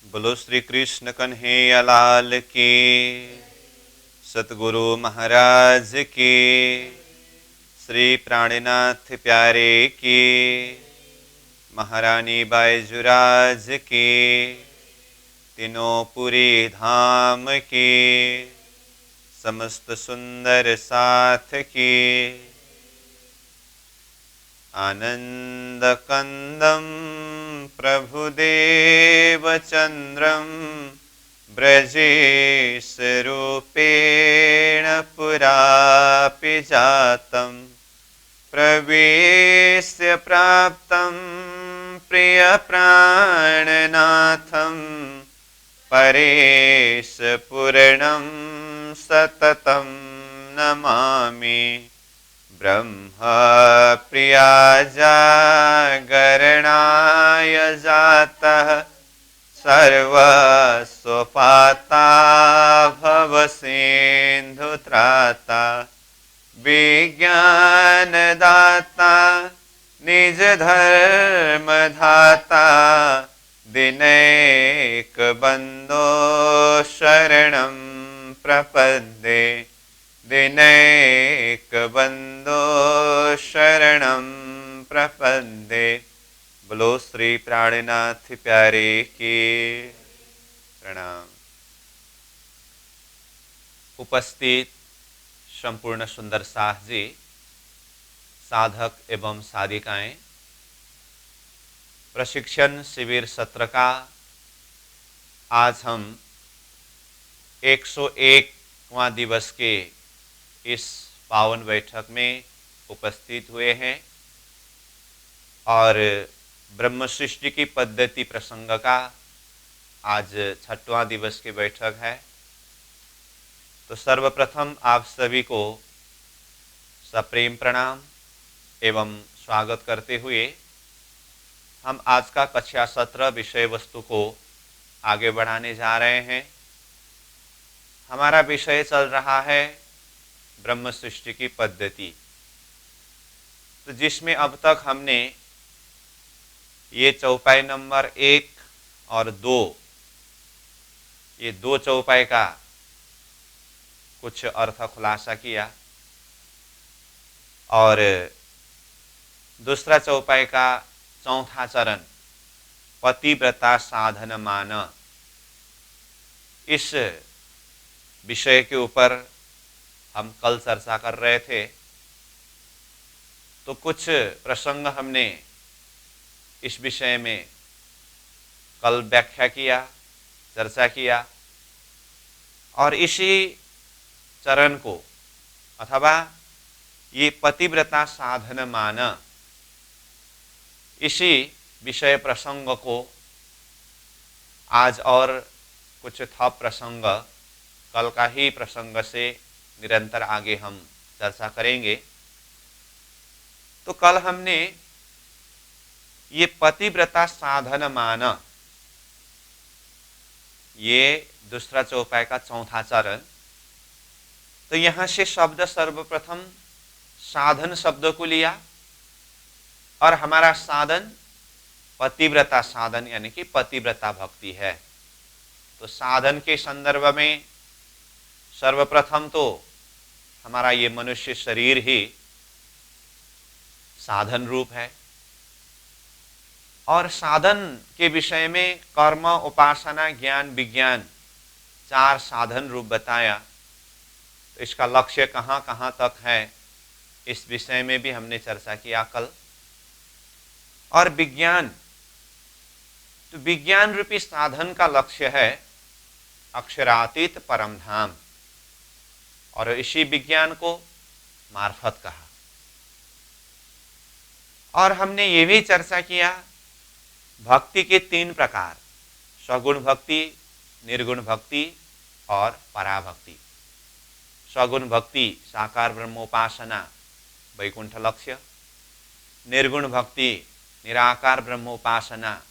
बोलो श्री कृष्ण कन्हैया लाल की, सतगुरु महाराज की, श्री प्राणनाथ प्यारे की, महारानी बाईजुराज की, तीनों पुरी धाम की, समस्त सुंदर साथ की। आनंद कंदम प्रभुदेव चंद्रम ब्रजेश रूपेण पुरापि जातं प्रवेश्य प्राप्तं प्रिय प्राणनाथं परेश पूर्णं सततं नमामि। ब्रह्म प्रिया जागरणाय जातः सर्वस्वपाता भवसिन्धुत्राता विज्ञानदाता निज धर्मधाता दिनैकबन्धो शरणं प्रपद्ये दिनैकबन्धो शरणं प्रपद्ये। बोलो श्री प्राणनाथ प्यारे की प्रणाम। उपस्थित संपूर्ण सुंदर साथ जी, साधक एवं साधिकाएं, प्रशिक्षण शिविर सत्र का आज हम 101वां दिवस के इस पावन बैठक में उपस्थित हुए हैं और ब्रह्म सृष्टि की पद्धति प्रसंग का आज 6वां दिवस की बैठक है। तो सर्वप्रथम आप सभी को सप्रेम प्रणाम एवं स्वागत करते हुए हम आज का कक्षा सत्र विषय वस्तु को आगे बढ़ाने जा रहे हैं। हमारा विषय चल रहा है ब्रह्म सृष्टि की पद्धति, तो जिसमें अब तक हमने ये चौपाई नंबर 1 और 2, ये 2 चौपाई का कुछ अर्थ खुलासा किया और दूसरा चौपाई का चौथा चरण पतिव्रता साधन मान, इस विषय के ऊपर हम कल चर्चा कर रहे थे। तो कुछ प्रसंग हमने इस विषय में कल व्याख्या किया, चर्चा किया और इसी चरण को अथवा ये पतिव्रता साधन मान, इसी विषय प्रसंग को आज और कुछ थप प्रसंग कल का ही प्रसंग से निरंतर आगे हम चर्चा करेंगे। तो कल हमने ये पतिव्रता साधन मान, ये दूसरा चौपाई का चौथा चरण, तो यहां से शब्द सर्वप्रथम साधन शब्द को लिया और हमारा साधन पतिव्रता साधन यानी कि पतिव्रता भक्ति है। तो साधन के संदर्भ में सर्वप्रथम तो हमारा ये मनुष्य शरीर ही साधन रूप है और साधन के विषय में कर्म, उपासना, ज्ञान, विज्ञान 4 साधन रूप बताया। तो इसका लक्ष्य कहाँ कहाँ तक है, इस विषय में भी हमने चर्चा किया कल। और विज्ञान, तो विज्ञान रूपी साधन का लक्ष्य है अक्षरातीत परम धाम और इसी विज्ञान को मार्फत कहा। और हमने ये भी चर्चा किया भक्ति के 3 प्रकार, सगुण भक्ति, निर्गुण भक्ति और पराभक्ति। सगुण भक्ति साकार ब्रह्मोपासना वैकुंठ लक्ष्य, निर्गुण भक्ति निराकार ब्रह्मोपासना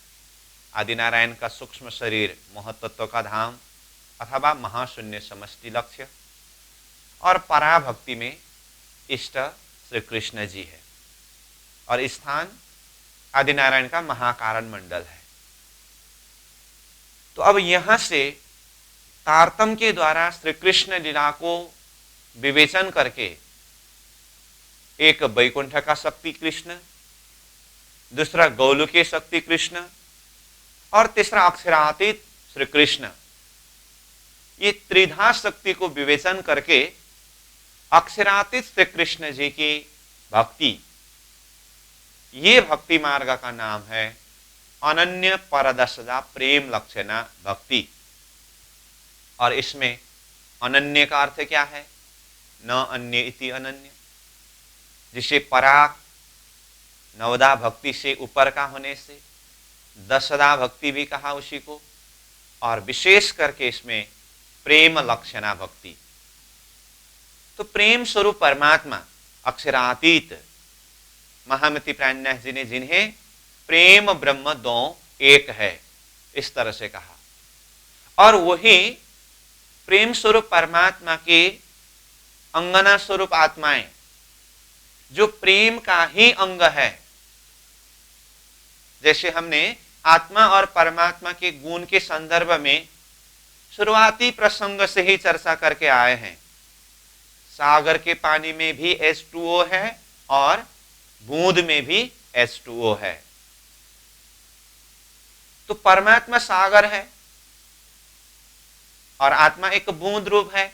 आदिनारायण का सूक्ष्म शरीर महत्त्व का धाम अथवा महाशून्य समष्टि लक्ष्य, और पराभक्ति में इष्ट श्री कृष्ण जी है और स्थान आदिनारायण का महाकारण मंडल है। तो अब यहां से तारतम्य के द्वारा श्री कृष्ण लीला को विवेचन करके एक वैकुंठ का शक्ति कृष्ण, दूसरा गौलुकीय शक्ति कृष्ण और तीसरा अक्षरातीत श्री कृष्ण, ये त्रिधा शक्ति को विवेचन करके अक्षरातीत श्री कृष्ण जी की भक्ति, ये भक्ति मार्ग का नाम है अनन्य परदशदा प्रेम लक्षणा भक्ति। और इसमें अनन्य का अर्थ क्या है? न अन्य इति अनन्य, जिसे पराग नवदा भक्ति से ऊपर का होने से दशदा भक्ति भी कहा उसी को, और विशेष करके इसमें प्रेम लक्षणा भक्ति। तो प्रेम स्वरूप परमात्मा अक्षरातीत महामती प्राणनाथ जी ने जिन्हें प्रेम ब्रह्म दो एक है इस तरह से कहा, और वही प्रेम स्वरूप परमात्मा के अंगना स्वरूप आत्माएं जो प्रेम का ही अंग है। जैसे हमने आत्मा और परमात्मा के गुण के संदर्भ में शुरुआती प्रसंग से ही चर्चा करके आए हैं। सागर के पानी में भी H2O है और बूंद में भी H2O है। तो परमात्मा सागर है और आत्मा एक बूंद रूप है।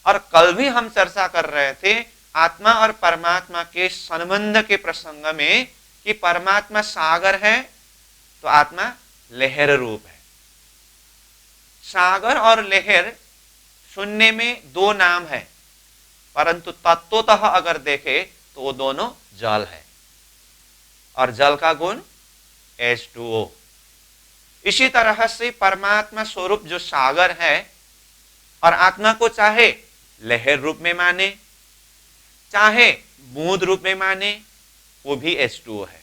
और कल भी हम चर्चा कर रहे थे आत्मा और परमात्मा के संबंध के प्रसंग में कि परमात्मा सागर है तो आत्मा लहर रूप है। सागर और लहर सुनने में दो नाम है, परंतु तत्वतः अगर देखे तो वो दोनों जल है और जल का गुण H2O। इसी तरह से परमात्मा स्वरूप जो सागर है और आत्मा को चाहे लहर रूप में माने चाहे बूंद रूप में माने, वो भी H2O है।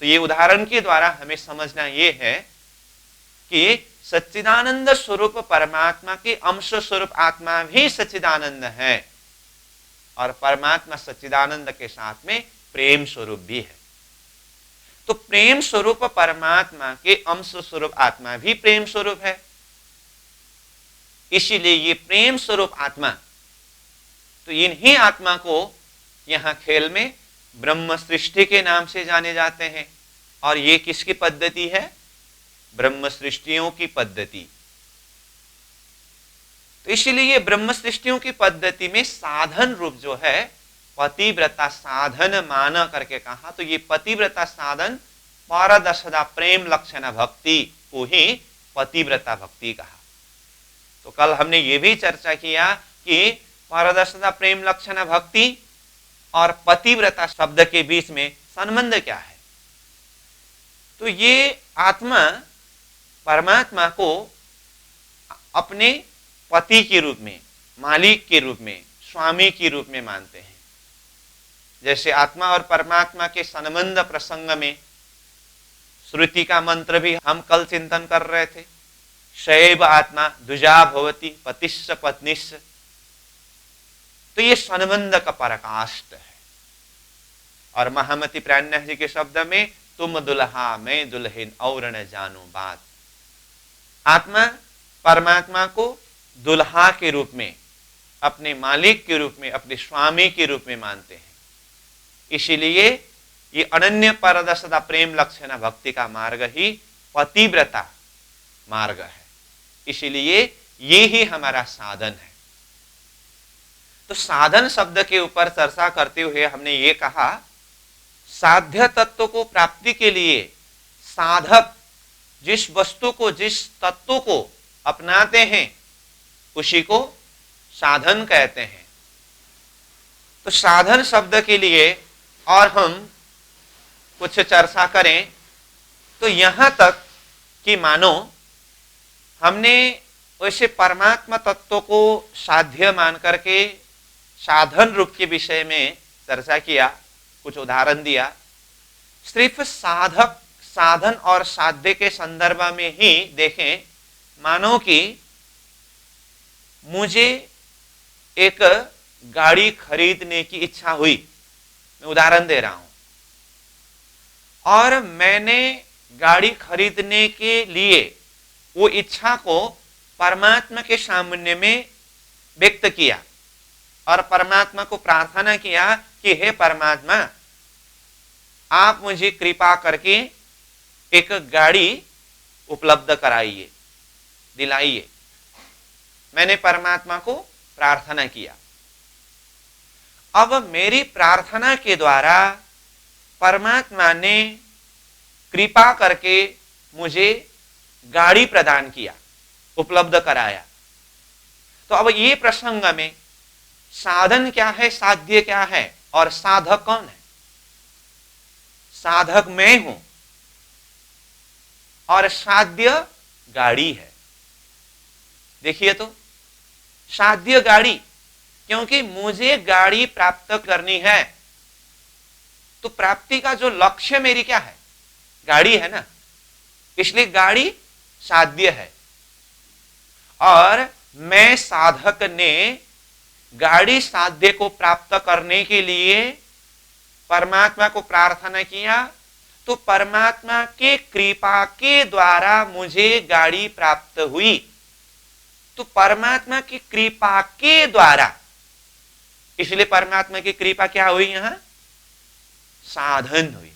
तो ये उदाहरण के द्वारा हमें समझना ये है कि सच्चिदानंद स्वरूप परमात्मा के अंश स्वरूप आत्मा भी सच्चिदानंद है और परमात्मा सच्चिदानंद के साथ में प्रेम स्वरूप भी है। तो प्रेम स्वरूप परमात्मा के अंश स्वरूप आत्मा भी प्रेम स्वरूप है। इसीलिए ये प्रेम स्वरूप आत्मा, तो इन्हीं आत्मा को यहां खेल में ब्रह्म सृष्टि के नाम से जाने जाते हैं। और ये किसकी पद्धति है? ब्रह्म सृष्टियों की पद्धति। तो इसीलिए ब्रह्म सृष्टियों की पद्धति में साधन रूप जो है पतिव्रता साधन माना करके कहा। तो ये पतिव्रता साधन परदशदा प्रेम लक्षण भक्ति को ही पतिव्रता भक्ति कहा। तो कल हमने ये भी चर्चा किया कि परदशदा प्रेम लक्षण भक्ति और पतिव्रता शब्द के बीच में संबंध क्या है। तो ये आत्मा परमात्मा को अपने पति के रूप में, मालिक के रूप में, स्वामी के रूप में मानते हैं। जैसे आत्मा और परमात्मा के संबंध प्रसंग में श्रुति का मंत्र भी हम कल चिंतन कर रहे थे, शैव आत्मा द्विजा भवति पतिश्च पत्नीश्च। तो ये संबंध का पराकाष्ठ है। और महामती प्राणनाथ जी के शब्द में तुम दुल्हा मैं दुल्हन और न जानो बात। आत्मा परमात्मा को दुल्हा के रूप में, अपने मालिक के रूप में, अपने स्वामी के रूप में मानते हैं। इसीलिए ये अनन्य परदशदा प्रेम लक्षण भक्ति का मार्ग ही पतिव्रता मार्ग है। इसीलिए ये ही हमारा साधन है। तो साधन शब्द के ऊपर चर्चा करते हुए हमने ये कहा, साध्य तत्व को प्राप्ति के लिए साधक जिस वस्तु को, जिस तत्व को अपनाते हैं उसी को साधन कहते हैं। तो साधन शब्द के लिए और हम कुछ चर्चा करें तो यहां तक कि मानो हमने वैसे परमात्मा तत्व को साध्य मान करके साधन रूप के विषय में चर्चा किया, कुछ उदाहरण दिया। सिर्फ साधक, साधन और साध्य के संदर्भ में ही देखें, मानो कि मुझे एक गाड़ी खरीदने की इच्छा हुई, मैं उदाहरण दे रहा हूं, और मैंने गाड़ी खरीदने के लिए वो इच्छा को परमात्मा के सामने में व्यक्त किया और परमात्मा को प्रार्थना किया कि हे परमात्मा, आप मुझे कृपा करके एक गाड़ी उपलब्ध कराइए, दिलाइए। मैंने परमात्मा को प्रार्थना किया। अब मेरी प्रार्थना के द्वारा परमात्मा ने कृपा करके मुझे गाड़ी प्रदान किया, उपलब्ध कराया। तो अब ये प्रसंग में साधन क्या है, साध्य क्या है और साधक कौन है? साधक मैं हूं और साध्य गाड़ी है। देखिए तो, साध्य गाड़ी, क्योंकि मुझे गाड़ी प्राप्त करनी है, तो प्राप्ति का जो लक्ष्य मेरी क्या है? गाड़ी है ना, इसलिए गाड़ी साध्य है। और मैं साधक ने गाड़ी साध्य को प्राप्त करने के लिए परमात्मा को प्रार्थना किया, तो परमात्मा के कृपा के द्वारा मुझे गाड़ी प्राप्त हुई। तो परमात्मा की कृपा के द्वारा, इसलिए परमात्मा की कृपा क्या हुई? यहां साधन हुई।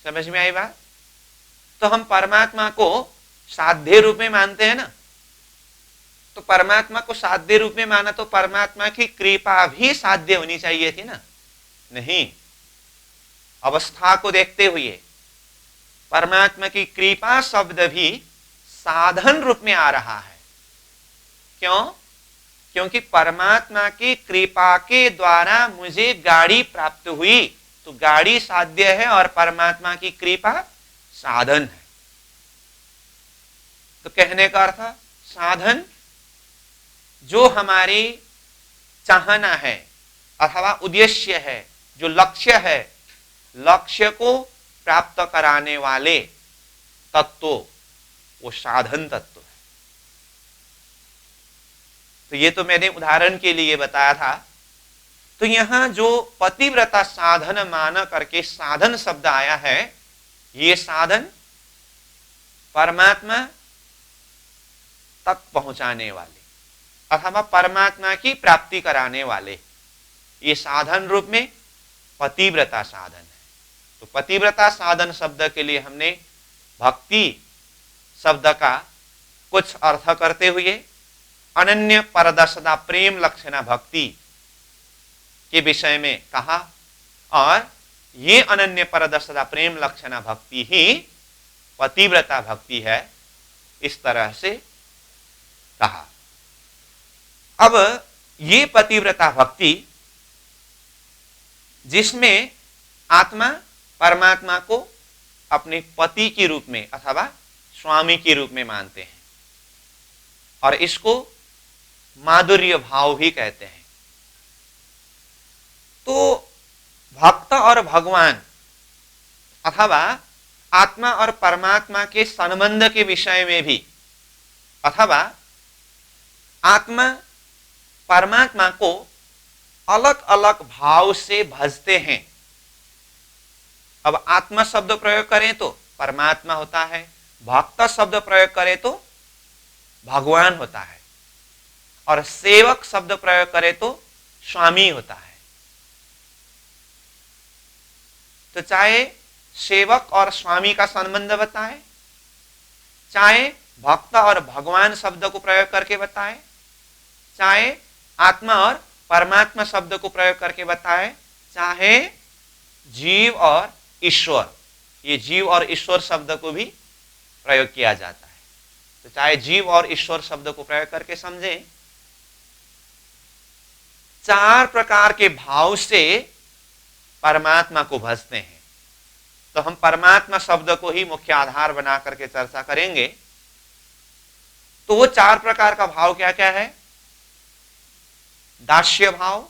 समझ में आई बात? तो हम परमात्मा को साध्य रूप में मानते हैं ना, तो परमात्मा को साध्य रूप में माना तो परमात्मा की कृपा भी साध्य होनी चाहिए थी ना? नहीं, अवस्था को देखते हुए परमात्मा की कृपा शब्द भी साधन रूप में आ रहा है। क्यों? क्योंकि परमात्मा की कृपा के द्वारा मुझे गाड़ी प्राप्त हुई, तो गाड़ी साध्य है और परमात्मा की कृपा साधन है। तो कहने का अर्थ, साधन जो हमारी चाहना है अथवा उद्देश्य है, जो लक्ष्य है, लक्ष्य को प्राप्त कराने वाले तत्व, वो साधन तत्व है। तो ये तो मैंने उदाहरण के लिए बताया था। तो यहां जो पतिव्रता साधन माना करके साधन शब्द आया है, ये साधन परमात्मा तक पहुंचाने वाले अथवा परमात्मा की प्राप्ति कराने वाले, ये साधन रूप में पतिव्रता साधन है। तो पतिव्रता साधन शब्द के लिए हमने भक्ति शब्द का कुछ अर्थ करते हुए अनन्य परदसदा प्रेम लक्षणा भक्ति के विषय में कहा, और ये अनन्य परदसदा प्रेम लक्षणा भक्ति ही पतिव्रता भक्ति है, इस तरह से कहा। अब ये पतिव्रता भक्ति जिसमें आत्मा परमात्मा को अपने पति के रूप में अथवा स्वामी के रूप में मानते हैं, और इसको माधुर्य भाव भी कहते हैं। तो भक्त और भगवान अथवा आत्मा और परमात्मा के संबंध के विषय में भी, अथवा आत्मा परमात्मा को अलग अलग भाव से भजते हैं। अब आत्मा शब्द प्रयोग करें तो परमात्मा होता है, भक्त शब्द प्रयोग करें तो भगवान होता है, और सेवक शब्द प्रयोग करें तो स्वामी होता है। तो चाहे सेवक और स्वामी का संबंध बताए, चाहे भक्त और भगवान शब्द को प्रयोग करके बताए, चाहे आत्मा और परमात्मा शब्द को प्रयोग करके बताए, चाहे जीव और ईश्वर, ये जीव और ईश्वर शब्द को भी प्रयोग किया जाता है। तो चाहे जीव और ईश्वर शब्द को प्रयोग करके समझें, चार प्रकार के भाव से परमात्मा को भजते हैं। तो हम परमात्मा शब्द को ही मुख्य आधार बना करके चर्चा करेंगे। तो वो चार प्रकार का भाव क्या क्या है? दास्य भाव,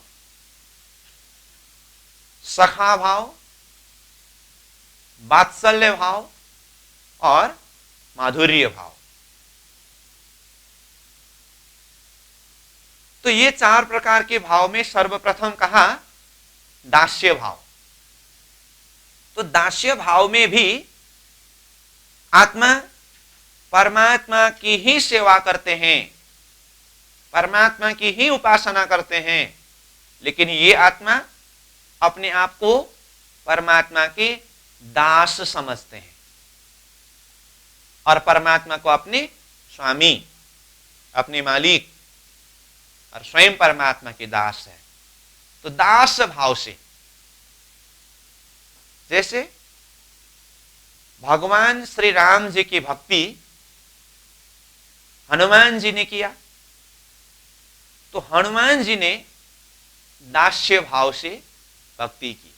सखा भाव, वात्सल्य भाव और माधुर्य भाव। तो ये चार प्रकार के भाव में सर्वप्रथम कहा दास्य भाव। तो दास्य भाव में भी आत्मा परमात्मा की ही सेवा करते हैं, परमात्मा की ही उपासना करते हैं, लेकिन ये आत्मा अपने आप को परमात्मा के दास समझते हैं और परमात्मा को अपने स्वामी, अपने मालिक, और स्वयं परमात्मा के दास है। तो दास भाव से, जैसे भगवान श्री राम जी की भक्ति हनुमान जी ने किया, तो हनुमान जी ने दास्य भाव से भक्ति की,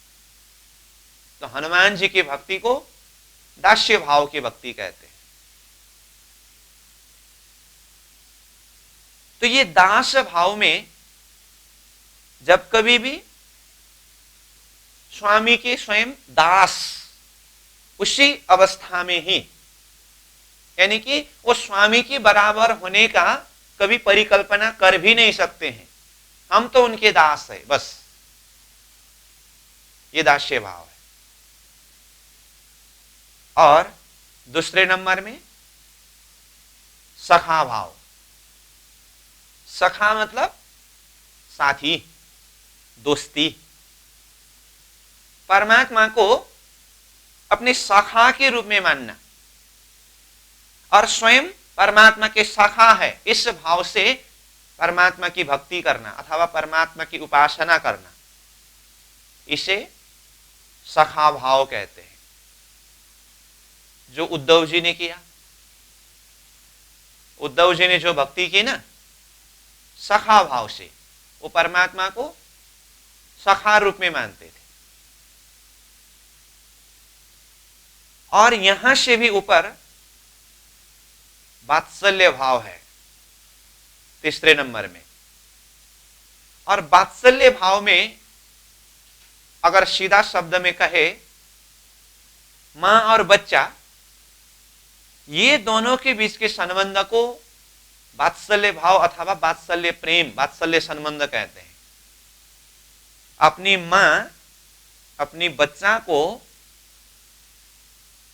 तो हनुमान जी की भक्ति को दास्य भाव की भक्ति कहते हैं। तो ये दास भाव में जब कभी भी स्वामी के स्वयं दास, उसी अवस्था में ही, यानी कि वो स्वामी के बराबर होने का कभी परिकल्पना कर भी नहीं सकते हैं, हम तो उनके दास है बस, ये दास्य भाव है। और दूसरे नंबर में सखा भाव। सखा मतलब साथी, दोस्ती। परमात्मा को अपने सखा के रूप में मानना और स्वयं परमात्मा के सखा है, इस भाव से परमात्मा की भक्ति करना अथवा परमात्मा की उपासना करना, इसे सखा भाव कहते हैं। जो उद्धव जी ने किया, उद्धव जी ने जो भक्ति की ना सखा भाव से, वो परमात्मा को सखा रूप में मानते थे। और यहां से भी ऊपर वात्सल्य भाव है तीसरे नंबर में। और वात्सल्य भाव में अगर सीधा शब्द में कहे, मां और बच्चा, ये दोनों के बीच के संबंध को वात्सल्य भाव अथवा वात्सल्य प्रेम, वात्सल्य संबंध कहते हैं। अपनी मां अपनी बच्चा को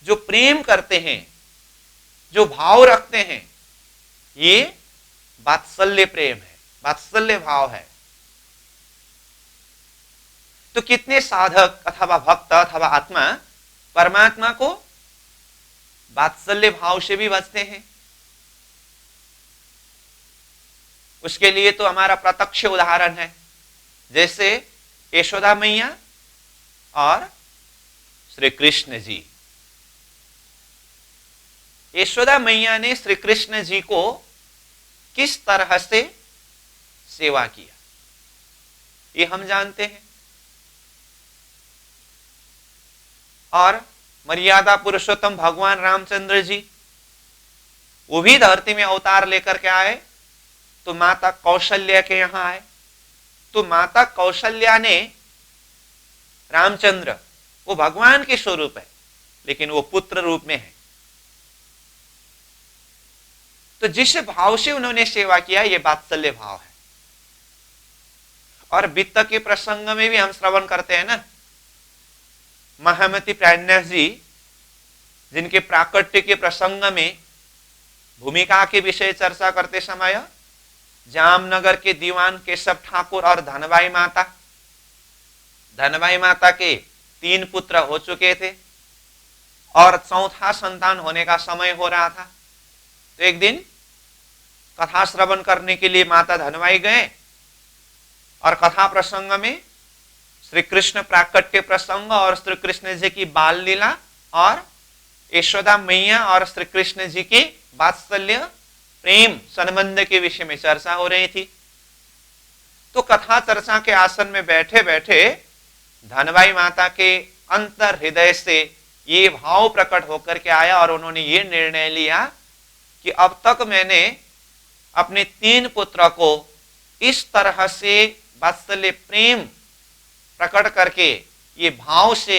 जो प्रेम करते हैं, जो भाव रखते हैं, ये वात्सल्य प्रेम है, वात्सल्य भाव है। तो कितने साधक अथवा भक्त अथवा आत्मा परमात्मा को वात्सल्य भाव से भी बचते हैं। उसके लिए तो हमारा प्रत्यक्ष उदाहरण है, जैसे यशोदा मैया और श्री कृष्ण जी। यशोदा मैया ने श्री कृष्ण जी को किस तरह से सेवा किया, ये हम जानते हैं। और मर्यादा पुरुषोत्तम भगवान रामचंद्र जी, वो भी धरती में अवतार लेकर के आए, तो माता कौशल्या के यहां आए। तो माता कौशल्या ने, रामचंद्र वो भगवान के स्वरूप है, लेकिन वो पुत्र रूप में है। तो जिस भाव से उन्होंने सेवा किया, ये वात्सल्य भाव है। और वित्त के प्रसंग में भी हम श्रवण करते हैं ना, महामती प्राणन्यास जी, जिनके प्राकट्य के प्रसंग में भूमिका के विषय चर्चा करते समय जामनगर के दीवान केशव ठाकुर और धनबाई माता के 3 पुत्र हो चुके थे और चौथा संतान होने का समय हो रहा था। तो एक दिन कथा श्रवण करने के लिए माता धनबाई गए और कथा प्रसंग में श्री कृष्ण प्राकट्य प्रसंग और श्री कृष्ण जी की बाल लीला और यशोदा मैया और श्री कृष्ण जी की वात्सल्य प्रेम संबंध के विषय में चर्चा हो रही थी। तो कथा चर्चा के आसन में बैठे बैठे धनबाई माता के अंतर हृदय से ये भाव प्रकट होकर के आया और उन्होंने ये निर्णय लिया कि अब तक मैंने अपने 3 पुत्र को इस तरह से वात्सल्य प्रेम प्रकट करके ये भाव से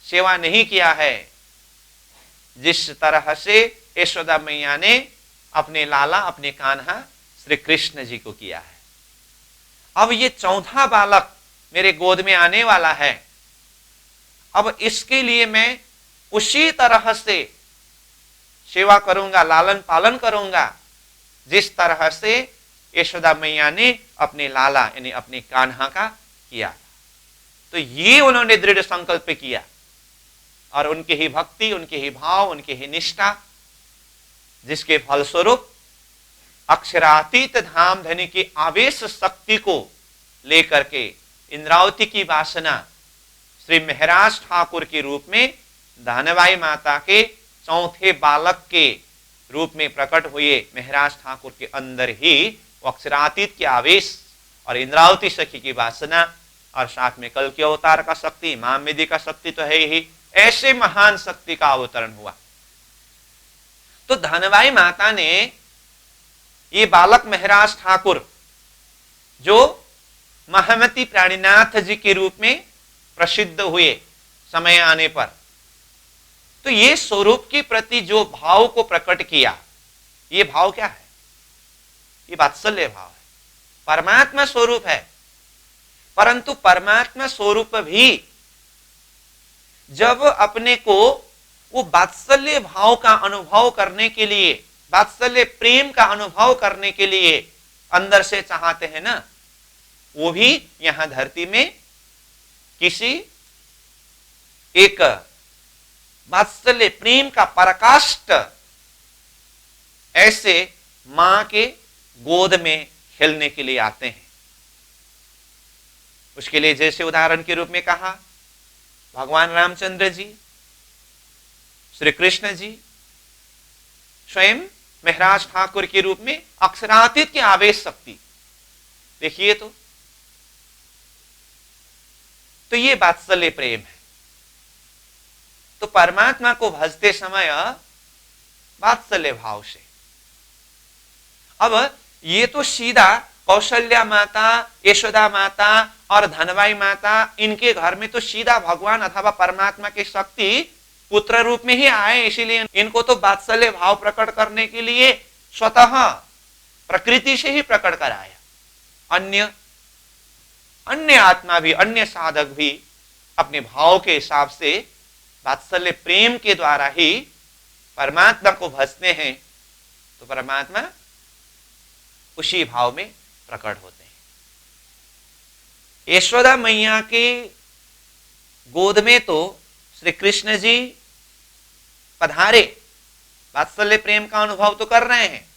सेवा नहीं किया है, जिस तरह से यशोदा मैया ने अपने लाला, अपने कान्हा श्री कृष्ण जी को किया है। अब ये चौथा बालक मेरे गोद में आने वाला है, अब इसके लिए मैं उसी तरह से सेवा करूंगा, लालन पालन करूंगा, जिस तरह से यशोदा मैया ने अपने लाला यानी अपने कान्हा का किया। तो ये उन्होंने दृढ़ संकल्प किया और उनकी ही भक्ति, उनके ही भाव, उनकी ही निष्ठा, जिसके फलस्वरूप अक्षरातीत धाम धनी की आवेश शक्ति को लेकर के इंद्रावती की वासना श्री महाराज ठाकुर के रूप में धनबाई माता के चौथे बालक के रूप में प्रकट हुए महाराज ठाकुर के अंदर ही अक्षरातीत के आवेश और इंद्रावती सखी की वासना और साथ में कल के अवतार का शक्ति, महामेदी का शक्ति तो है ही, ऐसे महान शक्ति का अवतरण हुआ। तो धनबाई माता ने ये बालक महाराज ठाकुर जो महामती प्राणीनाथ जी के रूप में प्रसिद्ध हुए समय आने पर, तो ये स्वरूप के प्रति जो भाव को प्रकट किया, ये भाव क्या है? ये वात्सल्य भाव है, परमात्मा स्वरूप है। परंतु परमात्मा स्वरूप भी जब अपने को वो वात्सल्य भाव का अनुभव करने के लिए, वात्सल्य प्रेम का अनुभव करने के लिए अंदर से चाहते हैं ना, वो भी यहां धरती में किसी एक वात्सल्य प्रेम का पराकाष्ठ ऐसे मां के गोद में खेलने के लिए आते हैं। उसके लिए जैसे उदाहरण के रूप में कहा, भगवान रामचंद्र जी, श्री कृष्ण जी स्वयं महाराज ठाकुर के रूप में अक्षरातीत की आवेश शक्ति देखिए। तो ये वात्सल्य प्रेम है। तो परमात्मा को भजते समय वात्सल्य भाव से, अब ये तो सीधा कौशल्या माता, यशोदा माता और धनबाई माता, इनके घर में तो सीधा भगवान अथवा परमात्मा की शक्ति पुत्र रूप में ही आए, इसीलिए इनको तो वात्सल्य भाव प्रकट करने के लिए स्वतः प्रकृति से ही प्रकट कराया। अन्य आत्मा भी, अन्य साधक भी अपने भाव के हिसाब से वात्सल्य प्रेम के द्वारा ही परमात्मा को भजते हैं, तो परमात्मा उसी भाव में प्रकट होते हैं। यशोदा मैया के गोद में तो श्री कृष्ण जी पधारे, वात्सल्य प्रेम का अनुभव तो कर रहे हैं,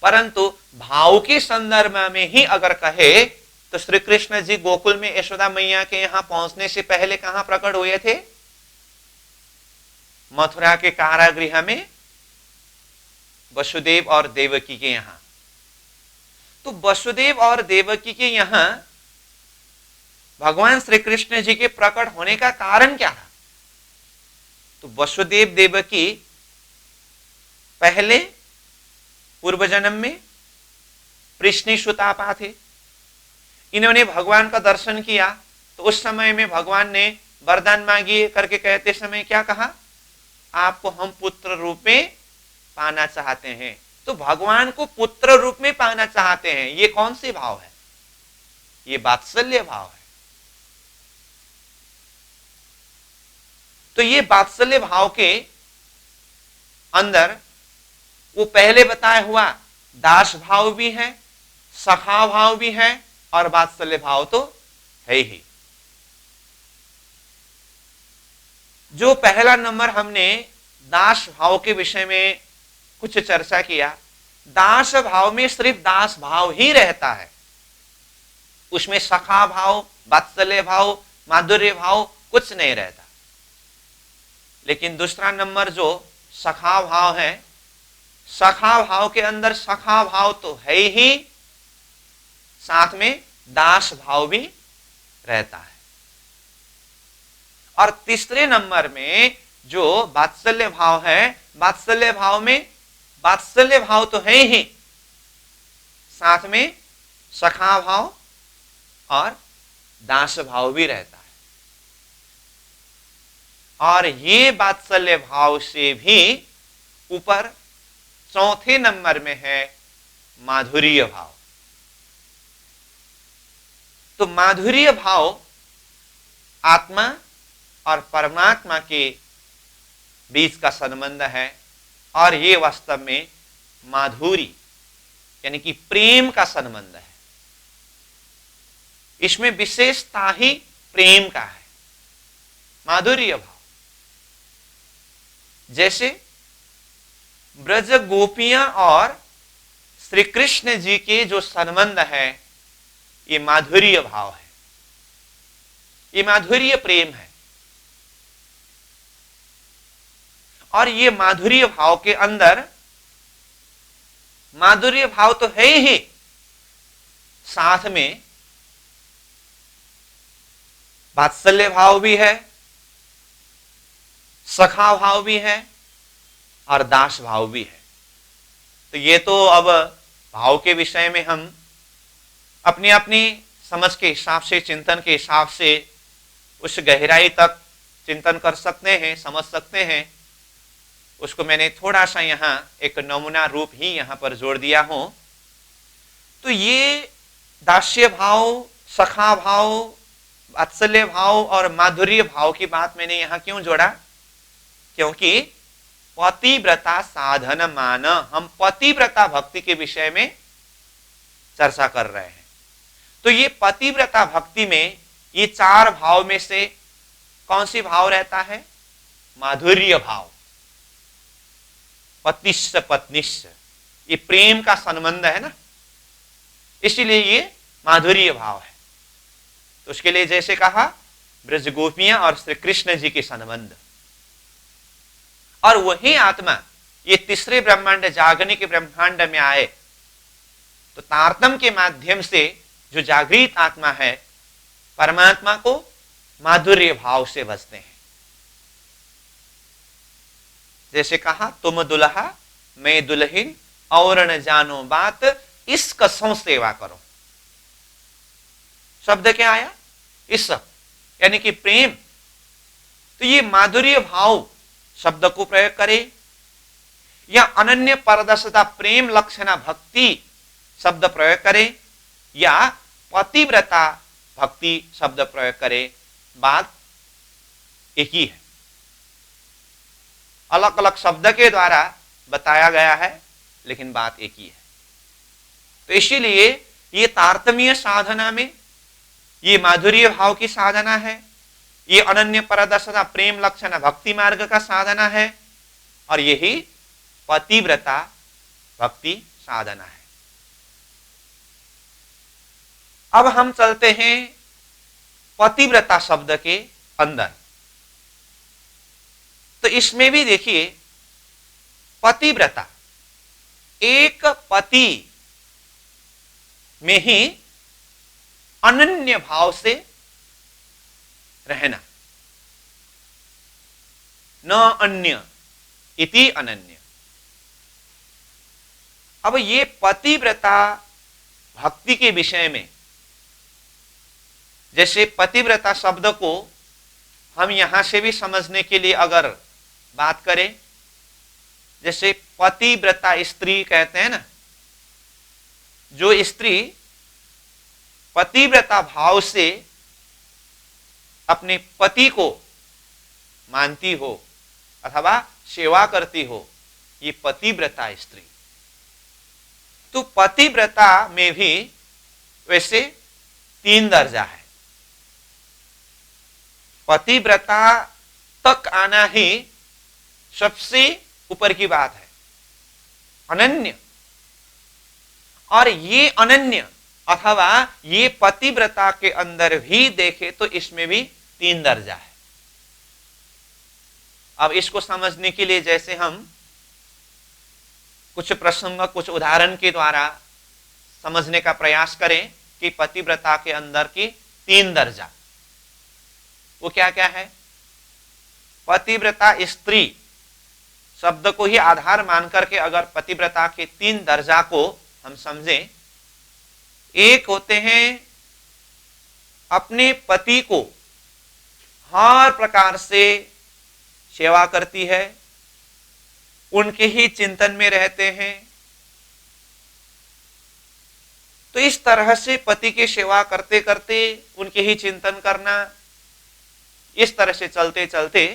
परंतु भाव के संदर्भ में ही अगर कहे तो श्री कृष्ण जी गोकुल में यशोदा मैया के यहां पहुंचने से पहले कहां प्रकट हुए थे? मथुरा के कारागृह में वसुदेव और देवकी के यहां। तो वसुदेव और देवकी के यहां भगवान श्री कृष्ण जी के प्रकट होने का कारण क्या था? तो वसुदेव देवकी पहले पूर्व जन्म में कृष्ण सुतापा थे। इन्होंने भगवान का दर्शन किया तो उस समय में भगवान ने वरदान मांगी करके कहते समय क्या कहा? आपको हम पुत्र रूप में पाना चाहते हैं। तो भगवान को पुत्र रूप में पाना चाहते हैं, ये कौन सी भाव है? ये वात्सल्य भाव है। तो ये वात्सल्य भाव के अंदर वो पहले बताया हुआ दास भाव भी है, सखा भाव भी है और वात्सल्य भाव तो है ही। जो पहला नंबर हमने दास भाव के विषय में कुछ चर्चा किया, दास भाव में सिर्फ दास भाव ही रहता है, उसमें सखा भाव, वात्सल्य भाव, माधुर्य भाव कुछ नहीं रहता। लेकिन दूसरा नंबर जो सखा भाव है, सखा भाव के अंदर सखा भाव तो है ही, साथ में दास भाव भी रहता है। और तीसरे नंबर में जो वात्सल्य भाव है, वात्सल्य भाव में वात्सल्य भाव तो है ही, साथ में सखा भाव और दास भाव भी रहता है। और ये वात्सल्य भाव से भी ऊपर चौथे नंबर में है माधुर्य भाव। तो माधुर्य भाव आत्मा और परमात्मा के बीच का संबंध है, और ये वास्तव में माधुरी यानी कि प्रेम का संबंध है। इसमें विशेषता ही प्रेम का है, माधुर्य भाव। जैसे ब्रज गोपियां और श्री कृष्ण जी के जो संबंध है, ये माधुर्य भाव है, ये माधुर्य प्रेम है। और ये माधुर्य भाव के अंदर माधुर्य भाव तो है ही, साथ में वात्सल्य भाव भी है, सखा भाव भी है और दास भाव भी है। तो ये तो अब भाव के विषय में हम अपनी अपनी समझ के हिसाब से, चिंतन के हिसाब से उस गहराई तक चिंतन कर सकते हैं, समझ सकते हैं। उसको मैंने थोड़ा सा यहाँ एक नमूना रूप ही यहाँ पर जोड़ दिया हूं। तो ये दास्य भाव, सखा भाव, वात्सल्य भाव और माधुर्य भाव की बात मैंने यहाँ क्यों जोड़ा? क्योंकि पतिव्रता साधन मान, हम पतिव्रता भक्ति के विषय में चर्चा कर रहे हैं। तो ये पतिव्रता भक्ति में ये चार भाव में से कौन सी भाव रहता है? माधुर्य भाव। पतिश्च पत्निश्च, ये प्रेम का संबंध है ना, इसीलिए ये माधुर्य भाव है। तो उसके लिए जैसे कहा ब्रज गोपियां और श्री कृष्ण जी के संबंध, और वही आत्मा ये तीसरे ब्रह्मांड जागने के ब्रह्मांड में आए तो तारतम के माध्यम से जो जागृत आत्मा है परमात्मा को माधुर्य भाव से बसते हैं। जैसे कहा तुम दुल्हा मैं दुल्हन और न जानो बात, इस कसों सेवा करो। शब्द क्या आया? इस, यानी कि प्रेम। तो ये माधुर्य भाव शब्द को प्रयोग करे या अनन्य परदशता प्रेम लक्षणा भक्ति शब्द प्रयोग करे या पतिव्रता भक्ति शब्द प्रयोग करे, बात एक ही है। अलग अलग शब्द के द्वारा बताया गया है लेकिन बात एक ही है। तो इसीलिए ये तारतम्य साधना में ये माधुर्य भाव की साधना है, ये अनन्य परदशता प्रेम लक्षण भक्ति मार्ग का साधना है, और यही पतिव्रता भक्ति साधना है। अब हम चलते हैं पतिव्रता शब्द के अंदर। तो इसमें भी देखिए पतिव्रता, एक पति में ही अनन्य भाव से रहना, न अन्य इति अनन्य। अब ये पतिव्रता भक्ति के विषय में, जैसे पतिव्रता शब्द को हम यहां से भी समझने के लिए अगर बात करें, जैसे पतिव्रता स्त्री कहते हैं ना, जो स्त्री पतिव्रता भाव से अपने पति को मानती हो अथवा सेवा करती हो, ये पतिव्रता स्त्री। तो पतिव्रता में भी वैसे 3 दर्जा है। पतिव्रता तक आना ही सबसे ऊपर की बात है, अनन्य। और ये अनन्य अथवा ये पतिव्रता के अंदर भी देखे तो इसमें भी 3 दर्जा है। अब इसको समझने के लिए जैसे हम कुछ प्रसंग, कुछ उदाहरण के द्वारा समझने का प्रयास करें कि पतिव्रता के अंदर की 3 दर्जा वो क्या क्या है। पतिव्रता स्त्री शब्द को ही आधार मान करके अगर पतिव्रता के 3 दर्जा को हम समझें, एक होते हैं अपने पति को हर प्रकार से सेवा करती है, उनके ही चिंतन में रहते हैं। तो इस तरह से पति की सेवा करते करते उनके ही चिंतन करना, इस तरह से चलते चलते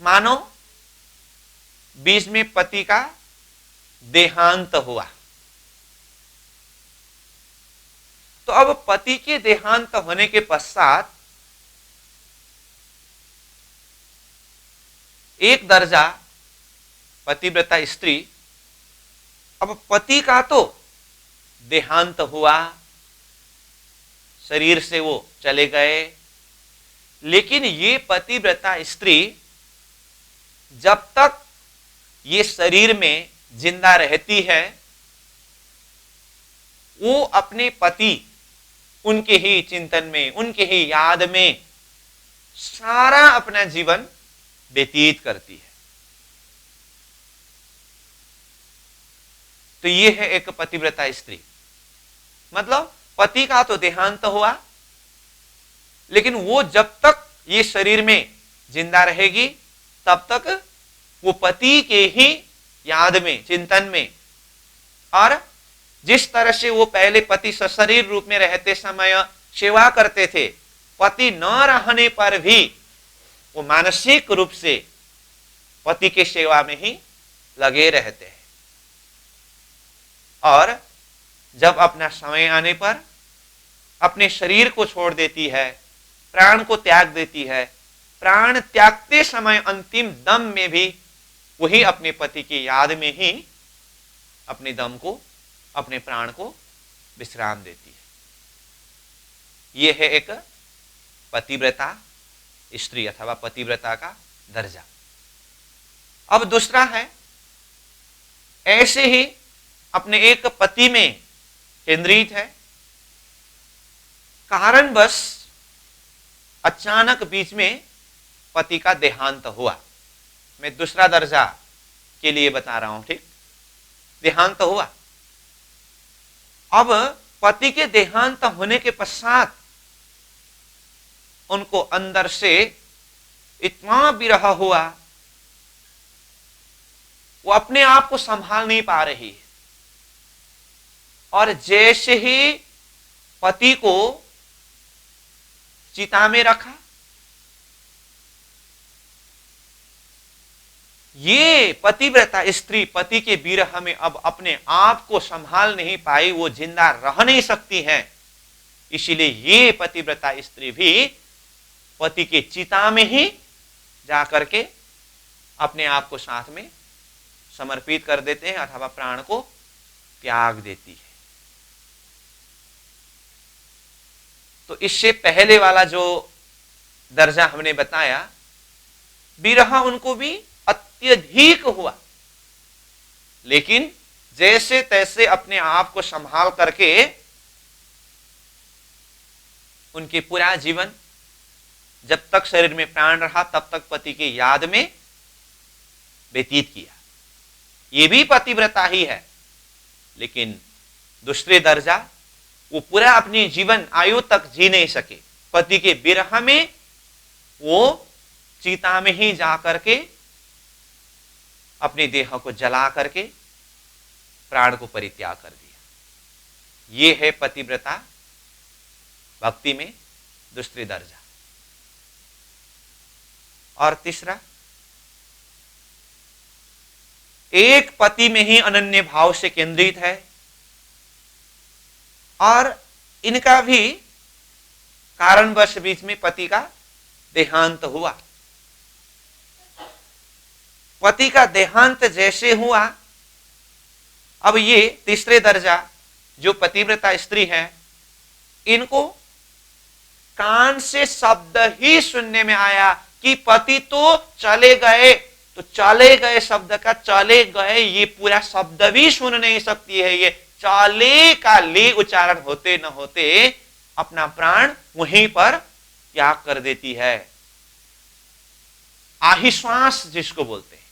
मानो बीच में पति का देहांत हुआ। तो अब पति के देहांत होने के पश्चात एक दर्जा पतिव्रता स्त्री, अब पति का तो देहांत हुआ, शरीर से वो चले गए, लेकिन ये पतिव्रता स्त्री जब तक ये शरीर में जिंदा रहती है, वो अपने पति, उनके ही चिंतन में, उनके ही याद में सारा अपना जीवन व्यतीत करती है। तो ये है एक पतिव्रता स्त्री। मतलब पति का तो देहांत हुआ, लेकिन वो जब तक ये शरीर में जिंदा रहेगी तब तक वो पति के ही याद में, चिंतन में, और जिस तरह से वो पहले पति सशरीर रूप में रहते समय सेवा करते थे, पति न रहने पर भी वो मानसिक रूप से पति के सेवा में ही लगे रहते हैं। और जब अपना समय आने पर अपने शरीर को छोड़ देती है, प्राण को त्याग देती है, प्राण त्यागते समय अंतिम दम में भी वही अपने पति की याद में ही अपने दम को, अपने प्राण को विश्राम देती है। यह है एक पतिव्रता स्त्री अथवा पतिव्रता का दर्जा। अब दूसरा है, ऐसे ही अपने एक पति में केंद्रित है, कारणवश अचानक बीच में पति का देहांत हुआ। मैं दूसरा दर्जा के लिए बता रहा हूं, ठीक? देहांत हुआ। अब पति के देहांत होने के पश्चात उनको अंदर से इतना विरह हुआ, वो अपने आप को संभाल नहीं पा रही। और जैसे ही पति को चिता में रखा, ये पतिव्रता स्त्री पति के विरह में अब अपने आप को संभाल नहीं पाई, वो जिंदा रह नहीं सकती है। इसीलिए ये पतिव्रता स्त्री भी पति के चिता में ही जाकर के अपने आप को साथ में समर्पित कर देते हैं अथवा प्राण को त्याग देती है। तो इससे पहले वाला जो दर्जा हमने बताया, विरह उनको भी अत्यधिक हुआ, लेकिन जैसे तैसे अपने आप को संभाल करके उनके पूरा जीवन, जब तक शरीर में प्राण रहा तब तक पति की याद में व्यतीत किया। ये भी पतिव्रता ही है, लेकिन दूसरे दर्जा वो पूरा अपनी जीवन आयु तक जी नहीं सके। पति के विरह में वो चिता में ही जा करके अपने देह को जला करके प्राण को परित्याग कर दिया। ये है पतिव्रता भक्ति में दूसरी दर्जा। और तीसरा, एक पति में ही अनन्य भाव से केंद्रित है और इनका भी कारणवश बीच में पति का देहांत हुआ। पति का देहांत जैसे हुआ, अब ये तीसरे दर्जा जो पतिव्रता स्त्री है, इनको कान से शब्द ही सुनने में आया कि पति तो चले गए। तो चले गए शब्द का चले गए ये पूरा शब्द भी सुन नहीं सकती है। ये चाले का ले उच्चारण होते न होते अपना प्राण वहीं पर त्याग कर देती है। आहिश्वास जिसको बोलते हैं,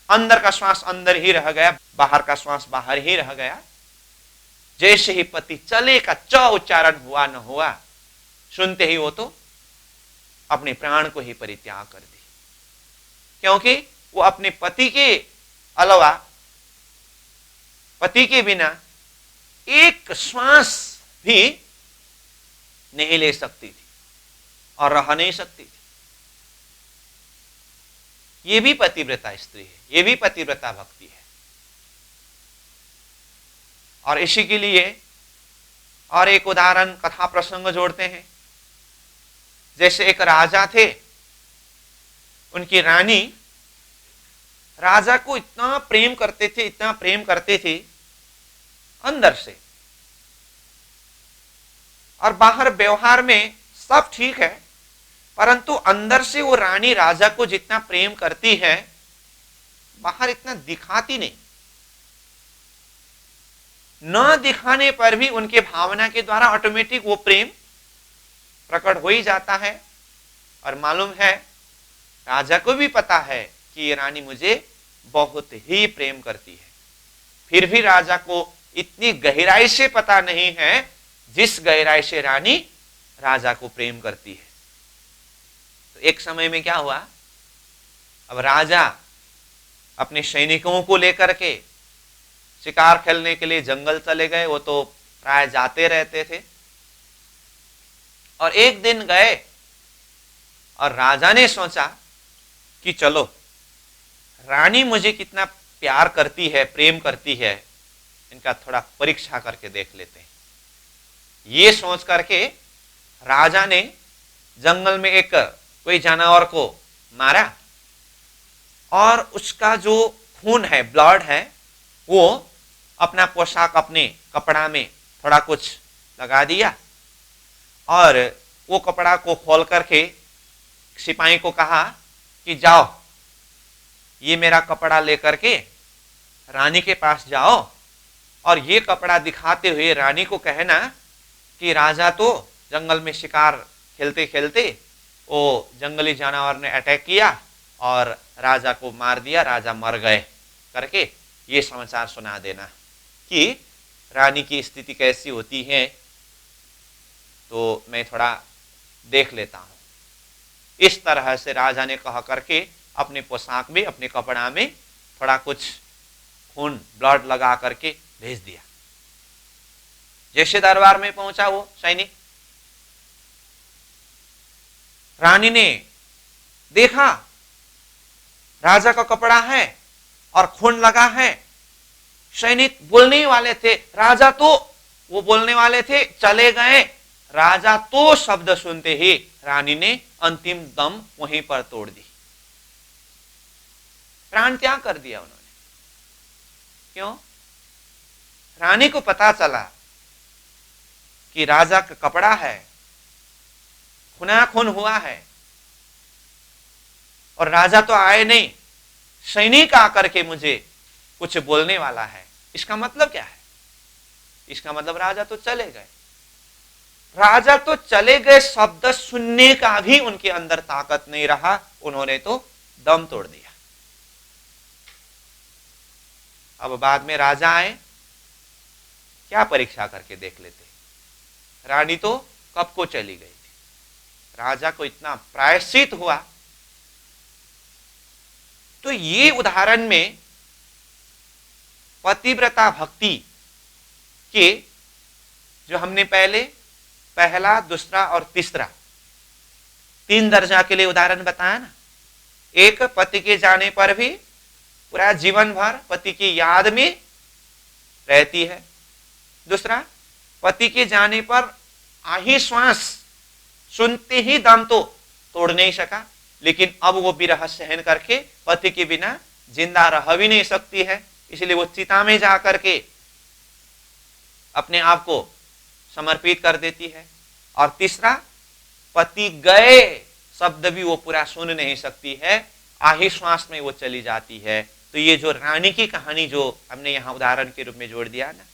अंदर का श्वास अंदर ही रह गया, बाहर का श्वास बाहर ही रह गया। जैसे ही पति चले का च उच्चारण हुआ न हुआ, सुनते ही वो तो अपने प्राण को ही परित्याग कर दी, क्योंकि वो अपने पति के अलावा, पति के बिना एक श्वास भी नहीं ले सकती थी और रह नहीं सकती थी। ये भी पतिव्रता स्त्री है, ये भी पतिव्रता भक्ति है। और इसी के लिए और एक उदाहरण कथा प्रसंग जोड़ते हैं। जैसे एक राजा थे, उनकी रानी राजा को इतना प्रेम करते थे, इतना प्रेम करते थे अंदर से, और बाहर व्यवहार में सब ठीक है, परंतु अंदर से वो रानी राजा को जितना प्रेम करती है बाहर इतना दिखाती नहीं। न दिखाने पर भी उनके भावना के द्वारा ऑटोमेटिक वो प्रेम प्रकट हो ही जाता है। और मालूम है, राजा को भी पता है कि ये रानी मुझे बहुत ही प्रेम करती है, फिर भी राजा को इतनी गहराई से पता नहीं है जिस गहराई से रानी राजा को प्रेम करती है। तो एक समय में क्या हुआ, अब राजा अपने सैनिकों को लेकर के शिकार खेलने के लिए जंगल चले गए। वो तो प्राय जाते रहते थे। और एक दिन गए और राजा ने सोचा कि चलो, रानी मुझे कितना प्यार करती है, प्रेम करती है, इनका थोड़ा परीक्षा करके देख लेते हैं। ये सोच करके राजा ने जंगल में एक कोई जानवर को मारा और उसका जो खून है, ब्लड है, वो अपना पोशाक, अपने कपड़ा में थोड़ा कुछ लगा दिया और वो कपड़ा को खोल करके सिपाही को कहा कि जाओ, ये मेरा कपड़ा लेकर के रानी के पास जाओ और ये कपड़ा दिखाते हुए रानी को कहना कि राजा तो जंगल में शिकार खेलते खेलते वो जंगली जानवर ने अटैक किया और राजा को मार दिया, राजा मर गए करके ये समाचार सुना देना कि रानी की स्थिति कैसी होती है, तो मैं थोड़ा देख लेता हूं। इस तरह से राजा ने कहा करके अपने पोशाक में, अपने कपड़ा में थोड़ा कुछ खून, ब्लड लगा करके भेज दिया। जैसे दरबार में पहुंचा वो सैनिक, रानी ने देखा राजा का कपड़ा है और खून लगा है। सैनिक बोलने वाले थे, राजा तो, वो बोलने वाले थे, चले गए। राजा तो शब्द सुनते ही रानी ने अंतिम दम वहीं पर तोड़ दी, प्राण त्याग कर दिया उन्होंने। क्यों? रानी को पता चला कि राजा का कपड़ा है, खूनाखून हुआ है और राजा तो आए नहीं, सैनिक आकर के मुझे कुछ बोलने वाला है। इसका मतलब क्या है? इसका मतलब राजा तो चले गए। राजा तो चले गए शब्द सुनने का भी उनके अंदर ताकत नहीं रहा, उन्होंने तो दम तोड़ दिया। अब बाद में राजा आए, क्या परीक्षा करके देख लेते। रानी तो कब को चली गई थी, राजा को इतना प्रायश्चित हुआ। तो ये उदाहरण में पतिव्रता भक्ति के जो हमने पहला, दूसरा और तीसरा 3 दर्जा के लिए उदाहरण बताया ना। एक, पति के जाने पर भी पूरा जीवन भर पति की याद में रहती है। दूसरा, पति के जाने पर आही श्वास सुनते ही दम तो तोड़ नहीं सका, लेकिन अब वो विरह सहन करके पति के बिना जिंदा रह भी नहीं सकती है, इसलिए वो चिता में जाकर के अपने आप को समर्पित कर देती है। और तीसरा, पति गए शब्द भी वो पूरा सुन नहीं सकती है, आही श्वास में वो चली जाती है। तो ये जो रानी की कहानी जो हमने यहाँ उदाहरण के रूप में जोड़ दिया ना,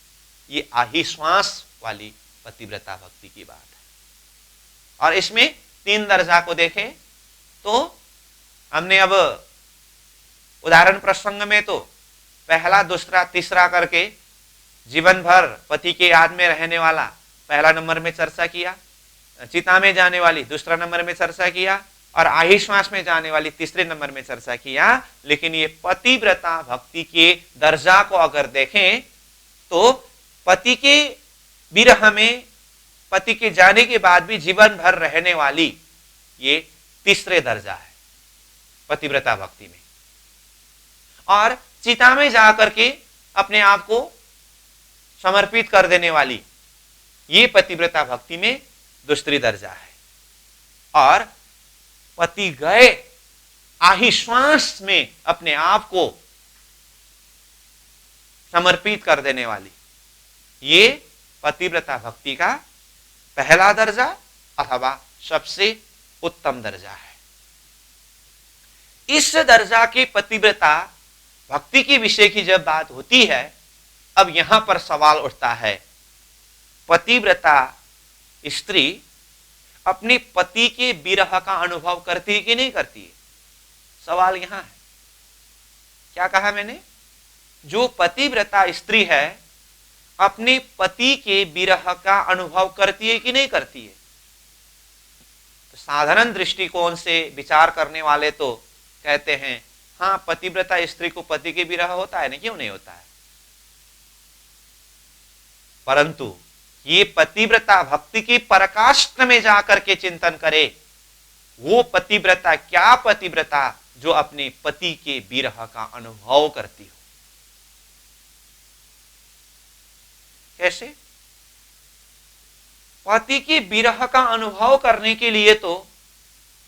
ये आही श्वास वाली पतिव्रता भक्ति की बात है। और इसमें 3 दर्जा को देखें तो हमने अब उदाहरण प्रसंग में तो पहला, दूसरा, तीसरा करके जीवन भर पति के याद में रहने वाला पहला नंबर में चर्चा किया, चिता में जाने वाली दूसरा नंबर में चर्चा किया, और आही श्वास में जाने वाली तीसरे नंबर में चर्चा किया। लेकिन ये पतिव्रता भक्ति के दर्जा को अगर देखें तो पति के विरह में, पति के जाने के बाद भी जीवन भर रहने वाली ये तीसरे दर्जा है पतिव्रता भक्ति में। और चिता में जाकर के अपने आप को समर्पित कर देने वाली, ये पतिव्रता भक्ति में दूसरी दर्जा है। और पति गए आही श्वास में अपने आप को समर्पित कर देने वाली, ये पतिव्रता भक्ति का पहला दर्जा अथवा सबसे उत्तम दर्जा है। इस दर्जा की पतिव्रता भक्ति के विषय की जब बात होती है, अब यहां पर सवाल उठता है, पतिव्रता स्त्री अपने पति के विरह का अनुभव करती है कि नहीं करती है? सवाल यहां है। क्या कहा मैंने? जो पतिव्रता स्त्री है अपने पति के विरह का अनुभव करती है कि नहीं करती है? तो साधारण दृष्टिकोण से विचार करने वाले तो कहते हैं हाँ, पतिव्रता स्त्री को पति के विरह होता है ना, क्यों नहीं होता है। परंतु ये पतिव्रता भक्ति की पराकाष्ठ में जाकर के चिंतन करे, वो पतिव्रता क्या पतिव्रता जो अपने पति के विरह का अनुभव करती हो। कैसे? पति के विरह का अनुभव करने के लिए तो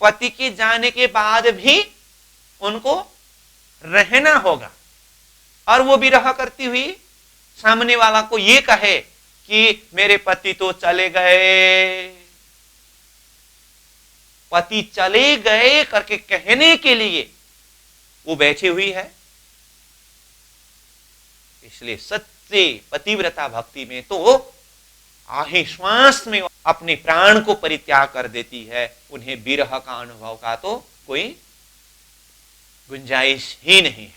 पति के जाने के बाद भी उनको रहना होगा, और वो विरह करती हुई सामने वाला को ये कहे कि मेरे पति तो चले गए, पति चले गए करके कहने के लिए वो बैठी हुई है। इसलिए सच्चे पतिव्रता भक्ति में तो आहे श्वास में अपने प्राण को परित्याग कर देती है, उन्हें विरह का अनुभव का तो कोई गुंजाइश ही नहीं है।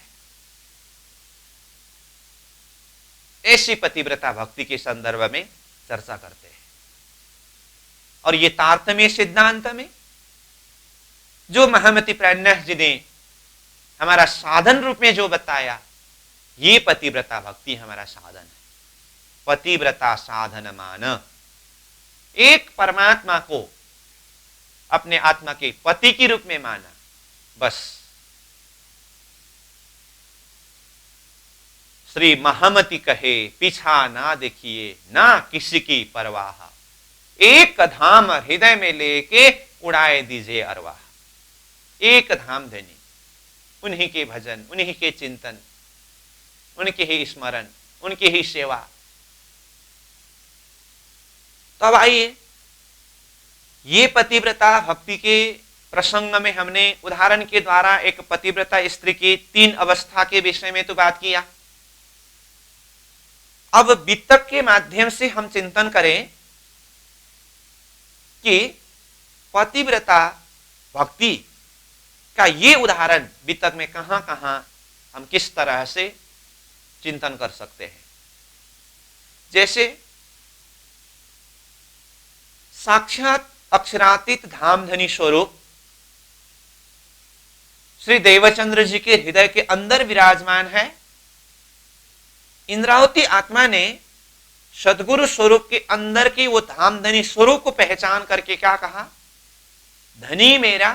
ऐसी पतिव्रता भक्ति के संदर्भ में चर्चा करते हैं। और ये तारतम्य सिद्धांत में जो महामति प्रज्ञा जी ने हमारा साधन रूप में जो बताया, ये पतिव्रता भक्ति हमारा साधन है। पतिव्रता साधन मान, एक परमात्मा को अपने आत्मा के पति के रूप में माना, बस। श्री महामति कहे पीछा ना देखिए ना किसी की परवाह, एक धाम हृदय में लेके उड़ाए दीजिए अरवाह। एक धाम धनी, उन्हीं के भजन, उन्हीं के चिंतन, उनके ही स्मरण, उनकी ही सेवा। तो अब आइए, ये पतिव्रता भक्ति के प्रसंग में हमने उदाहरण के द्वारा एक पतिव्रता स्त्री की 3 अवस्था के विषय में तो बात किया। अब वितक के माध्यम से हम चिंतन करें कि पतिव्रता भक्ति का ये उदाहरण वितक में कहां कहां हम किस तरह से चिंतन कर सकते हैं। जैसे साक्षात अक्षरातीत धामधनी स्वरूप श्री देवचंद्र जी के हृदय के अंदर विराजमान है। इंद्रावती आत्मा ने सदगुरु स्वरूप के अंदर की वो धामधनी स्वरूप को पहचान करके क्या कहा? धनी मेरा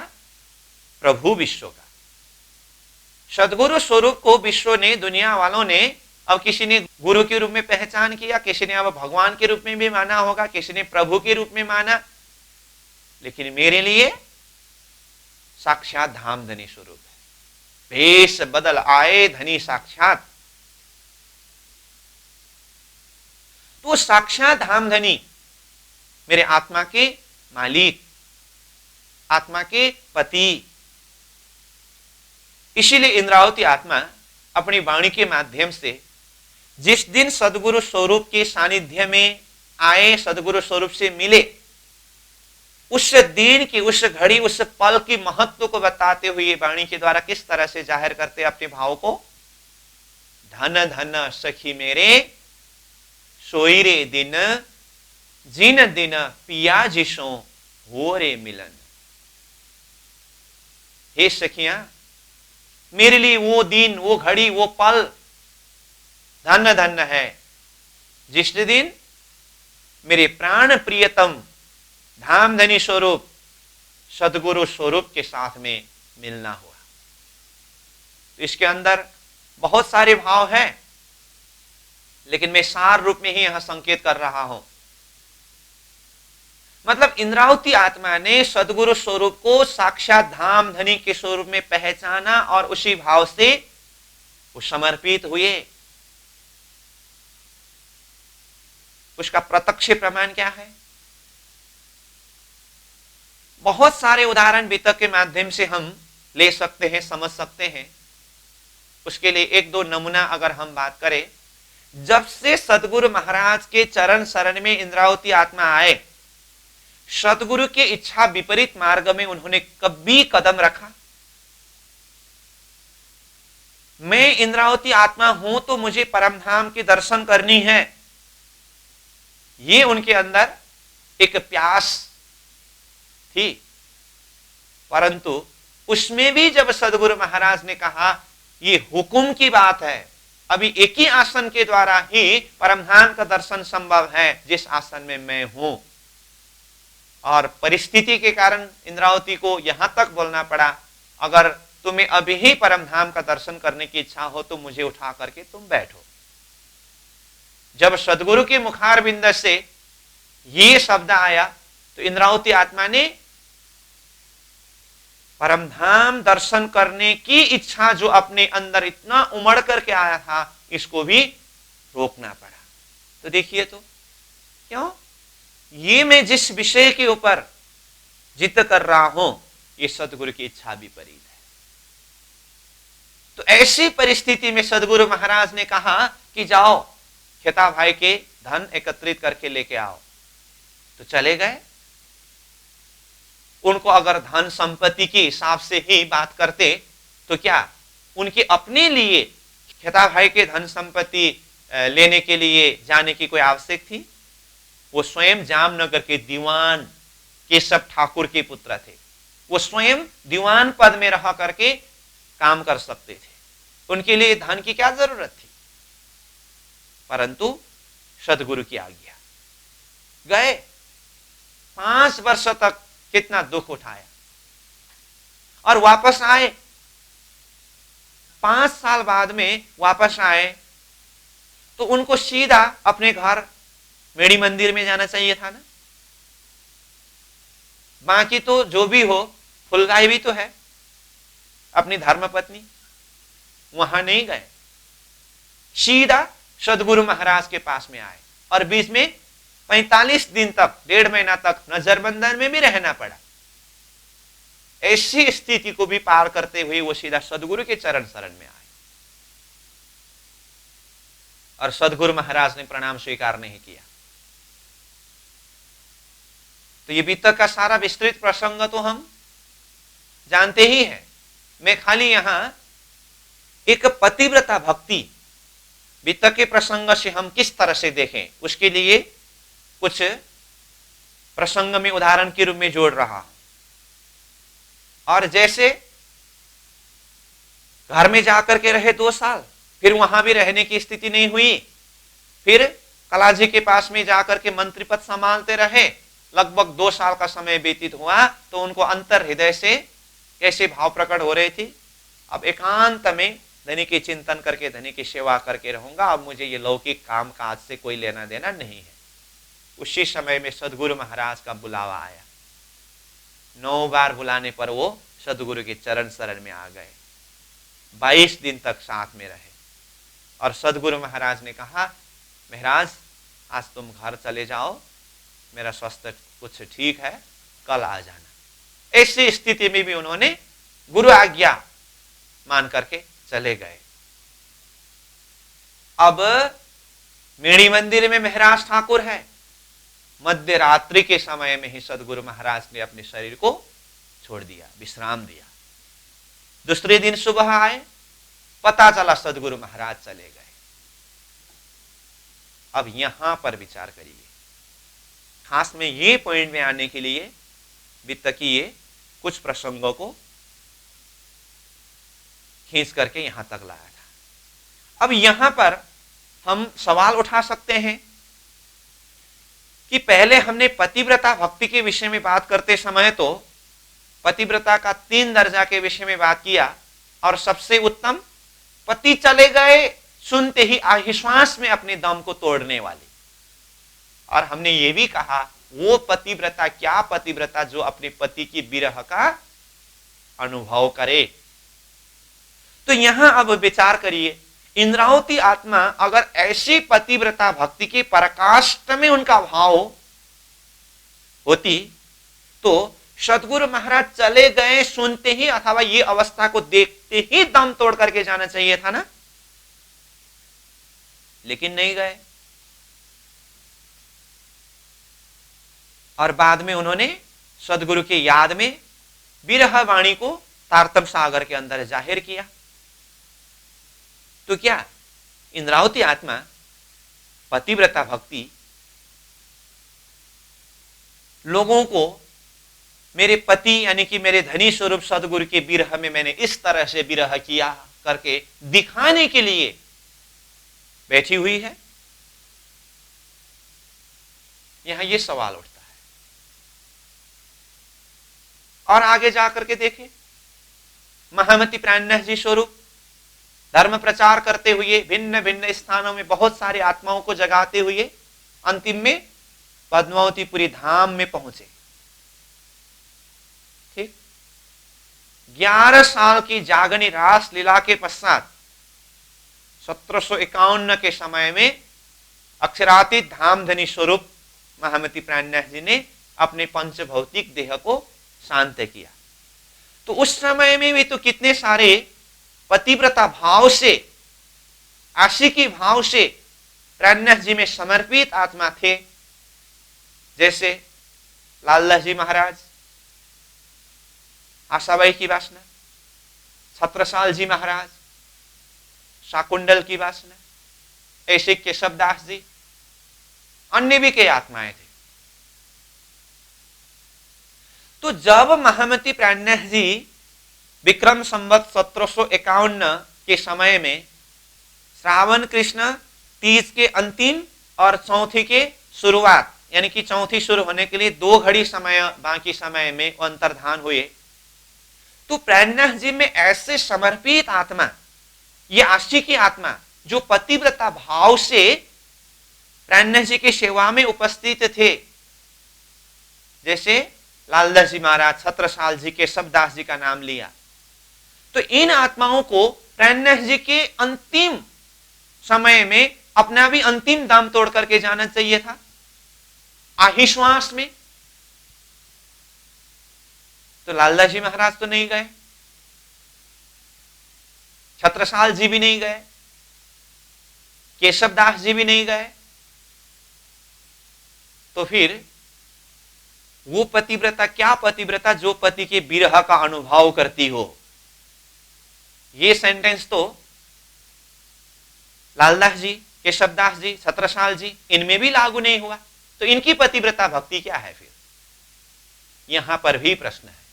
प्रभु विश्व का। सदगुरु स्वरूप को विश्व ने, दुनिया वालों ने, अब किसी ने गुरु के रूप में पहचान किया, किसी ने अब भगवान के रूप में भी माना होगा, किसी ने प्रभु के रूप में माना, लेकिन मेरे लिए साक्षात धामधनी स्वरूप है। भेष बदल आए धनी साक्षात। तो साक्षात धामधनी मेरे आत्मा के मालिक, आत्मा के पति। इसीलिए इंद्रावती आत्मा अपनी वाणी के माध्यम से जिस दिन सदगुरु स्वरूप के सानिध्य में आए, सदगुरु स्वरूप से मिले, उस दिन की, उस घड़ी, उस पल की महत्व को बताते हुए वाणी के द्वारा किस तरह से जाहिर करते अपने भाव को? धन धन सखी मेरे सोई रे दिन, जिन दिन पिया जिसो हो रे मिलन। हे सखियां, मेरे लिए वो दिन, वो घड़ी, वो पल धन्य धन्य है जिस दिन मेरे प्राण प्रियतम धामधनी स्वरूप सदगुरु स्वरूप के साथ में मिलना हुआ। तो इसके अंदर बहुत सारे भाव हैं, लेकिन मैं सार रूप में ही यहां संकेत कर रहा हूं। मतलब इंद्रावती आत्मा ने सदगुरु स्वरूप को साक्षात धाम धनी के स्वरूप में पहचाना और उसी भाव से वो समर्पित हुए। उसका प्रत्यक्ष प्रमाण क्या है? बहुत सारे उदाहरण वितर्क के माध्यम से हम ले सकते हैं, समझ सकते हैं। उसके लिए एक दो नमूना अगर हम बात करें, जब से सदगुरु महाराज के चरण शरण में इंद्रावती आत्मा आए, सदगुरु की इच्छा विपरीत मार्ग में उन्होंने कभी कदम रखा? मैं इंद्रावती आत्मा हूं तो मुझे परमधाम के दर्शन करनी है, ये उनके अंदर एक प्यास थी। परंतु उसमें भी जब सदगुरु महाराज ने कहा ये हुक्म की बात है, अभी एक ही आसन के द्वारा ही परमधाम का दर्शन संभव है जिस आसन में मैं हूं, और परिस्थिति के कारण इंद्रावती को यहां तक बोलना पड़ा, अगर तुम्हें अभी ही परमधाम का दर्शन करने की इच्छा हो तो मुझे उठा करके तुम बैठो। जब सदगुरु के मुखारबिंद से ये शब्द आया तो इंद्रावती आत्मा ने परमधाम दर्शन करने की इच्छा जो अपने अंदर इतना उमड़ करके आया था, इसको भी रोकना पड़ा। तो देखिए, तो क्यों? ये मैं जिस विषय के ऊपर जिद कर रहा हूं, ये सदगुरु की इच्छा विपरीत है। तो ऐसी परिस्थिति में सदगुरु महाराज ने कहा कि जाओ खेता भाई के धन एकत्रित करके लेके आओ। तो चले गए। उनको अगर धन संपत्ति के हिसाब से ही बात करते तो क्या उनके अपने लिए खेता भाई के धन संपत्ति लेने के लिए जाने की कोई आवश्यक थी? वो स्वयं जामनगर के दीवान केशव ठाकुर के पुत्र थे। वो स्वयं दीवान पद में रह करके काम कर सकते थे, उनके लिए धन की क्या जरूरत थी? परंतु सदगुरु की आज्ञा, गए। 5 वर्ष तक कितना दुख उठाया और वापस आए। 5 साल बाद में वापस आए तो उनको सीधा अपने घर मेड़ी मंदिर में जाना चाहिए था ना। बाकी तो जो भी हो, फुलगाई भी तो है अपनी धर्मपत्नी, वहां नहीं गए, सीधा सदगुरु महाराज के पास में आए और बीच में 45 दिन तक, 1.5 महीना तक नजरबंदन में भी रहना पड़ा। ऐसी स्थिति को भी पार करते हुए वो सीधा सदगुरु के चरण शरण में आए और सदगुरु महाराज ने प्रणाम स्वीकार नहीं किया। तो ये बीतक का सारा विस्तृत प्रसंग तो हम जानते ही हैं। मैं खाली यहां एक पतिव्रता भक्ति बीतक के प्रसंग से हम किस तरह से देखें, उसके लिए कुछ प्रसंग में उदाहरण के रूप में जोड़ रहा हूं। और जैसे घर में जाकर के रहे 2 साल, फिर वहां भी रहने की स्थिति नहीं हुई, फिर कलाजी के पास में जाकर के मंत्री पद संभालते रहे, लगभग 2 साल का समय व्यतीत हुआ तो उनको अंतर हृदय से कैसे भाव प्रकट हो रही थी, अब एकांत में धनी की चिंतन करके धनी की सेवा करके रहूंगा, अब मुझे ये लौकिक काम काज से कोई लेना देना नहीं है। उसी समय में सदगुरु महाराज का बुलावा आया। 9 बार बुलाने पर वो सदगुरु के चरण शरण में आ गए। 22 दिन तक साथ में रहे और सदगुरु महाराज ने कहा, महाराज आज तुम घर चले जाओ, मेरा स्वास्थ्य कुछ ठीक है, कल आ जाना। ऐसी स्थिति में भी उन्होंने गुरु आज्ञा मान करके चले गए। अब मेड़ी मंदिर में महाराज ठाकुर है। मध्य रात्रि के समय में ही सदगुरु महाराज ने अपने शरीर को छोड़ दिया, विश्राम दिया। दूसरे दिन सुबह आए, पता चला सदगुरु महाराज चले गए। अब यहां पर विचार करिए, खास में ये पॉइंट में आने के लिए वित्तकीय कुछ प्रसंगों को खींच करके यहां तक लाया था। अब यहां पर हम सवाल उठा सकते हैं कि पहले हमने पतिव्रता भक्ति के विषय में बात करते समय तो पतिव्रता का 3 दर्जा के विषय में बात किया और सबसे उत्तम पति चले गए सुनते ही आहिश्वास में अपने दम को तोड़ने वाली। और हमने ये भी कहा वो पतिव्रता, क्या पतिव्रता जो अपने पति की विरह का अनुभव करे। तो यहां अब विचार करिए, इंद्रावती आत्मा अगर ऐसी पतिव्रता भक्ति के पराकाष्ठ में उनका भाव होती तो सदगुरु महाराज चले गए सुनते ही अथवा ये अवस्था को देखते ही दम तोड़ करके जाना चाहिए था ना, लेकिन नहीं गए। और बाद में उन्होंने सदगुरु की याद में विरह वाणी को तारतम सागर के अंदर जाहिर किया। तो क्या इंद्रावती आत्मा पतिव्रता भक्ति लोगों को मेरे पति यानी कि मेरे धनी स्वरूप सदगुरु के विरह में मैंने इस तरह से विरह किया करके दिखाने के लिए बैठी हुई है? यहां यह सवाल उठता है। और आगे जाकर के देखें, महामती प्राणनाथ जी स्वरूप धर्म प्रचार करते हुए भिन्न भिन्न स्थानों में बहुत सारे आत्माओं को जगाते हुए अंतिम में पद्मावतीपुरी धाम में पहुंचे। ठीक, 11 साल की जागनी रास लीला के पश्चात 1751 के समय में अक्षरातीत धामधनी स्वरूप महामती प्राणनाथ जी ने अपने पंच भौतिक देह को शांत किया। तो उस समय में भी तो कितने सारे पतिव्रता भाव से, आशिकी भाव से प्राणनाथ जी में समर्पित आत्मा थे, जैसे लालदास जी महाराज, आशाबाई की वासना, छत्रसाल जी महाराज, शाकुंडल की वासना, ऐसे केशवदास जी, अन्य भी कई आत्माएं थे। तो जब महामती प्राणनाथ जी विक्रम संवत 1751 के समय में श्रावण कृष्ण तीज के अंतिम और चौथी के शुरुआत यानी कि चौथी शुरू होने के लिए 2 घड़ी समय बाकी समय में अंतर्धान हुए, तो प्राणनाथ जी में ऐसे समर्पित आत्मा, ये आशिकी आत्मा जो पतिव्रता भाव से प्राणनाथ जी की सेवा में उपस्थित थे, जैसे लालदास जी महाराज, छत्रसाल जी, केशवदास जी का नाम लिया, तो इन आत्माओं को प्राणनाथ जी के अंतिम समय में अपना भी अंतिम दाम तोड़ करके जाना चाहिए था, आहिश्वास में। तो लालदास जी महाराज तो नहीं गए, छत्रसाल जी भी नहीं गए, केशवदास जी भी नहीं गए। तो फिर वो पतिव्रता, क्या पतिव्रता जो पति के विरह का अनुभव करती हो? ये सेंटेंस तो लालदास जी, केशवदास जी, छत्रसाल जी, इनमें भी लागू नहीं हुआ। तो इनकी पतिव्रता भक्ति क्या है फिर? यहां पर भी प्रश्न है।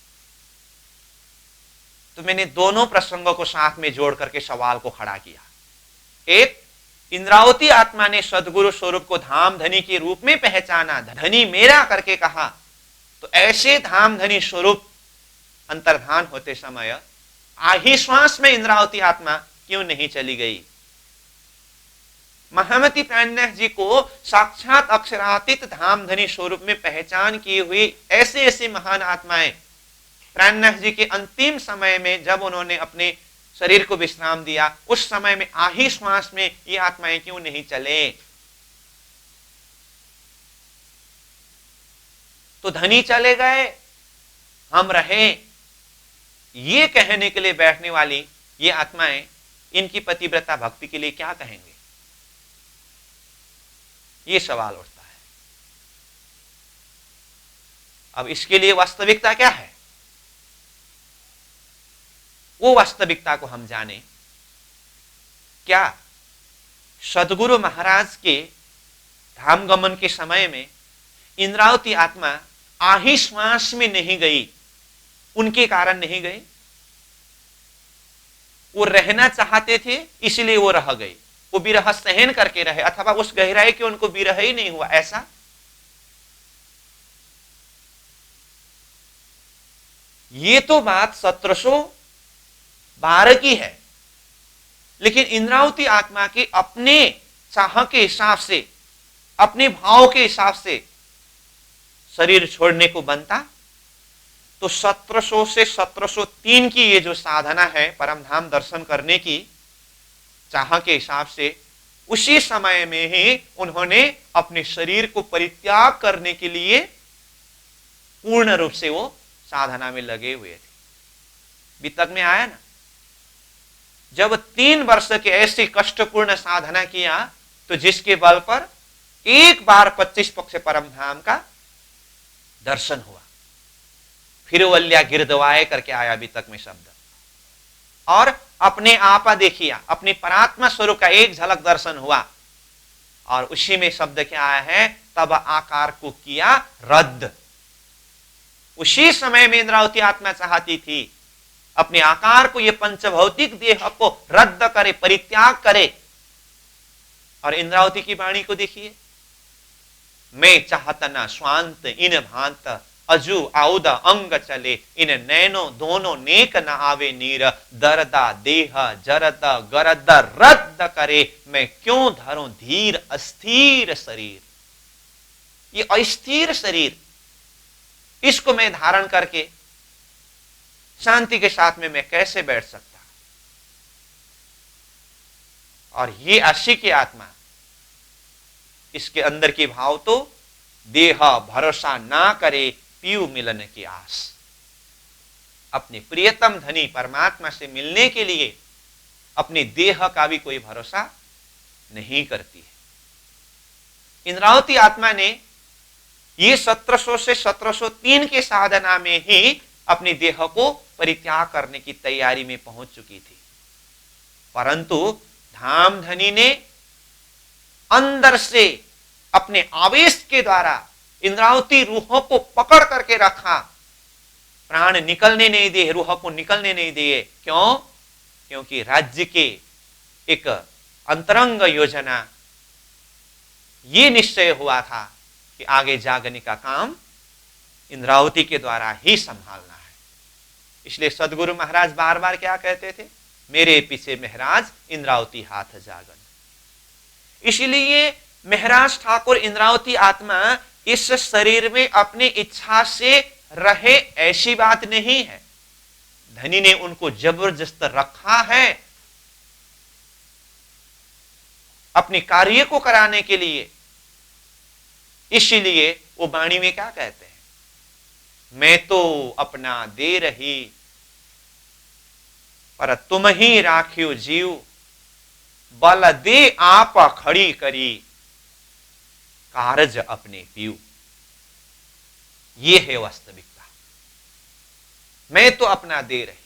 तो मैंने दोनों प्रसंगों को साथ में जोड़ करके सवाल को खड़ा किया। एक, इंद्रावती आत्मा ने सदगुरु स्वरूप को धाम धनी के रूप में पहचाना, धनी मेरा करके कहा, तो ऐसे धाम धनी स्वरूप अंतर्धान होते समय आहिश्वास में इंद्रावती आत्मा क्यों नहीं चली गई? महामती प्राणनाथ जी को साक्षात अक्षरातीत धाम धनी स्वरूप में पहचान की हुई ऐसे ऐसे महान आत्माएं प्राणनाथ जी के अंतिम समय में जब उन्होंने अपने शरीर को विश्राम दिया, उस समय में आहिश्वास में ये आत्माएं क्यों नहीं चले? तो धनी चले गए, हम रहे, ये कहने के लिए बैठने वाली ये आत्माएं इनकी पतिव्रता भक्ति के लिए क्या कहेंगे? ये सवाल उठता है। अब इसके लिए वास्तविकता क्या है? वो वास्तविकता को हम जाने। क्या सदगुरु महाराज के धाम गमन के समय में इंद्रावती आत्मा आहिश्वास में नहीं गई, उनके कारण नहीं गई? वो रहना चाहते थे इसलिए वो रह गई, वो विरह सहन करके रहे, अथवा उस गहराई के उनको विरह ही नहीं हुआ, ऐसा? ये तो बात 1712 की है, लेकिन इंद्रावती आत्मा के अपने चाह के हिसाब से, अपने भाव के हिसाब से शरीर छोड़ने को बनता। तो 1700 से 1703 की ये जो साधना है परमधाम दर्शन करने की चाह के हिसाब से, उसी समय में ही उन्होंने अपने शरीर को परित्याग करने के लिए पूर्ण रूप से वो साधना में लगे हुए थे। वितक में आया ना, जब 3 वर्ष के ऐसी कष्टपूर्ण साधना किया तो जिसके बल पर एक बार 25 पक्ष परमधाम का दर्शन हुआ। फिर वल्या गिरदवाए करके आया वितक में शब्द, और अपने आपा देखिया, अपने परात्मा स्वरूप का एक झलक दर्शन हुआ। और उसी में शब्द क्या आया है, तब आकार को किया रद्द। उसी समय में इंद्रावती आत्मा चाहती थी अपने आकार को, ये पंचभौतिक देह को रद्द करे, परित्याग करे। और इंद्रावती की वाणी को देखिए, मैं चाहत न स्वांत इन भांत, अजू आउद अंग चले, इन नैनो दोनों नेक न आवे नीर, दर्दा देह जरद गरद रद्द करे, मैं क्यों धरूं धीर अस्थिर शरीर। ये अस्थिर शरीर, इसको मैं धारण करके शांति के साथ में मैं कैसे बैठ सकता। और ये अशी की आत्मा, इसके अंदर की भाव तो देह भरोसा ना करे, पीयू मिलन की आस। अपने प्रियतम धनी परमात्मा से मिलने के लिए अपने देह का भी कोई भरोसा नहीं करती है। इंद्रावती आत्मा ने ये 1700 से 1703 के साधना में ही अपने देह को परित्याग करने की तैयारी में पहुंच चुकी थी। परंतु धामधनी ने अंदर से अपने आवेश के द्वारा इंद्रावती रूहों को पकड़ करके रखा, प्राण निकलने नहीं दिए, रूह को निकलने नहीं दिए। क्यों? क्योंकि राज्य के एक अंतरंग योजना ये निश्चय हुआ था कि आगे जागने का काम इंद्रावती के द्वारा ही संभालना है। इसलिए सदगुरु महाराज बार बार क्या कहते थे, मेरे पीछे महाराज इंद्रावती हाथ जागन। इसलिए महाराज ठाकुर इंद्रावती आत्मा इस शरीर में अपनी इच्छा से रहे ऐसी बात नहीं है। धनी ने उनको जबरदस्त रखा है अपने कार्य को कराने के लिए। इसलिए वो वाणी में क्या कहते हैं, मैं तो अपना दे रही पर तुम ही राखियो जीव, बल दे आप खड़ी करी, कारज अपने पीऊ। ये है वास्तविकता। मैं तो अपना दे रही,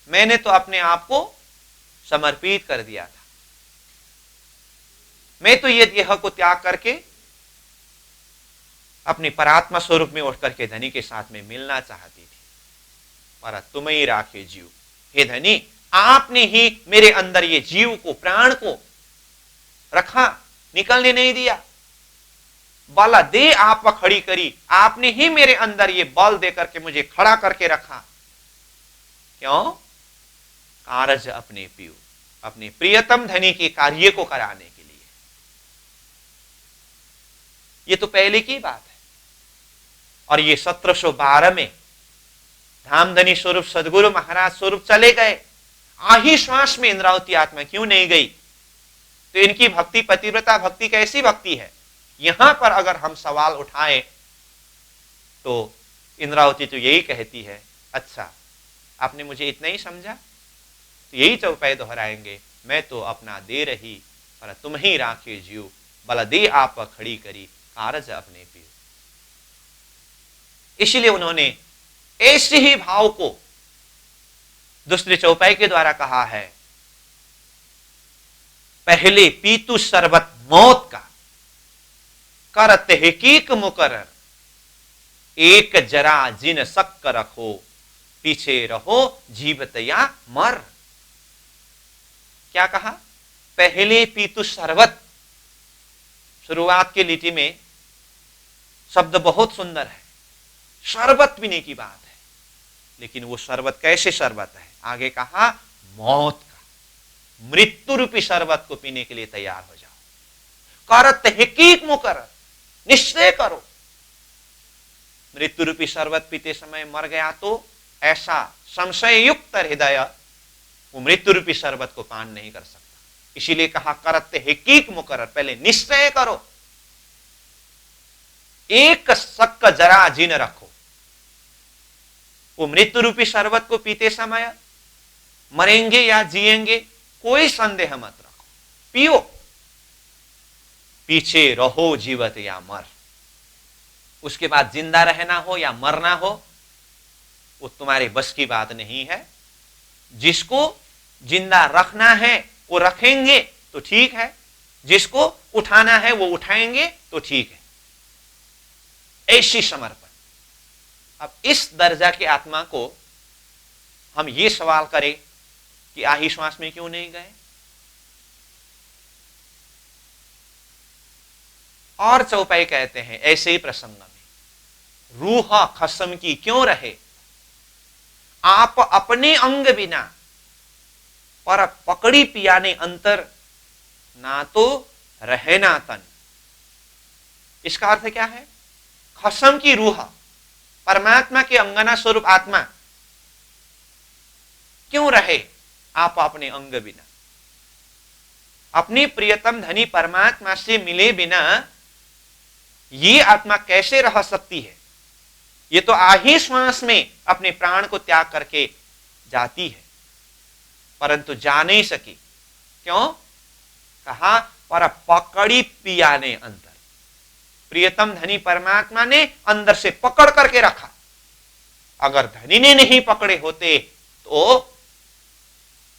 मैंने तो अपने आप को समर्पित कर दिया था। मैं तो ये देह को त्याग करके अपने परात्मा स्वरूप में उठ करके धनी के साथ में मिलना चाहती थी। पर तुम ही राखे जीव, हे धनी आपने ही मेरे अंदर ये जीव को, प्राण को रखा, निकलने नहीं दिया। बल दे आप खड़ी करी, आपने ही मेरे अंदर ये बल दे करके मुझे खड़ा करके रखा। क्यों? कारज अपने पीऊ, अपने प्रियतम धनी के कार्य को कराने के लिए। ये तो पहले की बात है। और ये 1712 में धामधनी स्वरूप सदगुरु महाराज स्वरूप चले गए। आही श्वास में इंद्रावती आत्मा क्यों नहीं गई? तो इनकी भक्ति पतिव्रता भक्ति कैसी भक्ति है? यहां पर अगर हम सवाल उठाएं तो इंद्रावती तो यही कहती है, अच्छा आपने मुझे इतना ही समझा? तो यही चौपाई दोहराएंगे, मैं तो अपना दे रही पर तुम ही राखे जीव, बल दे आप खड़ी करी, कारज अपने पीऊ। इसलिए उन्होंने ऐसे ही भाव को दूसरे चौपाई के द्वारा कहा है, पहले पीतु शरबत मौत का, कर तहकीक मुकर्रर, एक जरा जिन शक रखो, पीछे रहो जीवत या मर। क्या कहा? पहले पीतु शरबत। शुरुआत की लिटि में शब्द बहुत सुंदर है, शरबत पीने की बात है। लेकिन वो शरबत कैसे शरबत है? आगे कहा मौत का। मृत्यु रूपी शरबत को पीने के लिए तैयार हो जाओ। कर तहकीक मुकर्रर, निश्चय करो। मृत्यु रूपी शरबत पीते समय मर गया तो ऐसा संशय युक्त हृदय वो मृत्यु रूपी शरबत को पान नहीं कर सकता। इसीलिए कहा कर तहकीक मुकर्रर, पहले निश्चय करो। एक शक जरा जिन रखो। वो मृत्यु रूपी शरबत को पीते समय मरेंगे या जिएंगे कोई संदेह मत रखो, पियो। पीछे रहो जीवत या मर, उसके बाद जिंदा रहना हो या मरना हो वो तुम्हारे बस की बात नहीं है। जिसको जिंदा रखना है वो रखेंगे तो ठीक है, जिसको उठाना है वो उठाएंगे तो ठीक है। ऐसी समर्पण। अब इस दर्जा के आत्मा को हम ये सवाल करें कि आही श्वास में क्यों नहीं गए? और चौपाई कहते हैं ऐसे ही प्रसंग में, रूह खसम की क्यों रहे, आप अपने अंग बिना पर पकड़ी पियाने अंतर, ना तो रहे ना तन। इसका अर्थ क्या है? खसम की रूह, परमात्मा के अंगना स्वरूप आत्मा क्यों रहे आप अपने अंग बिना? अपनी प्रियतम धनी परमात्मा से मिले बिना ये आत्मा कैसे रह सकती है? ये तो आही श्वास में अपने प्राण को त्याग करके जाती है, परंतु जा नहीं सकी। क्यों? कहा पर पकड़ी पियाने अंतर। प्रियतम धनी परमात्मा ने अंदर से पकड़ करके रखा। अगर धनी ने नहीं पकड़े होते तो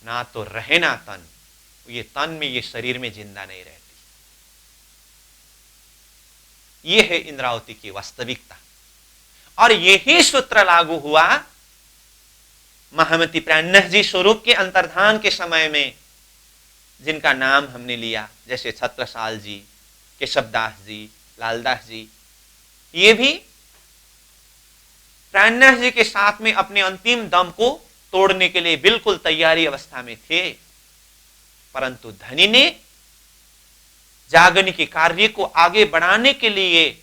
ना तो रहे ना तन, ये तन में ये शरीर में जिंदा नहीं रहती। ये है इंद्रावती की वास्तविकता। और यही सूत्र लागू हुआ महामती प्राणनाथ जी स्वरूप के अंतर्धान के समय में, जिनका नाम हमने लिया, जैसे छत्रसाल जी, केशवदास जी, लालदास जी। ये भी प्राणनाथ जी के साथ में अपने अंतिम दम को तोड़ने के लिए बिल्कुल तैयारी अवस्था में थे, परंतु धनी ने जागने के कार्य को आगे बढ़ाने के लिए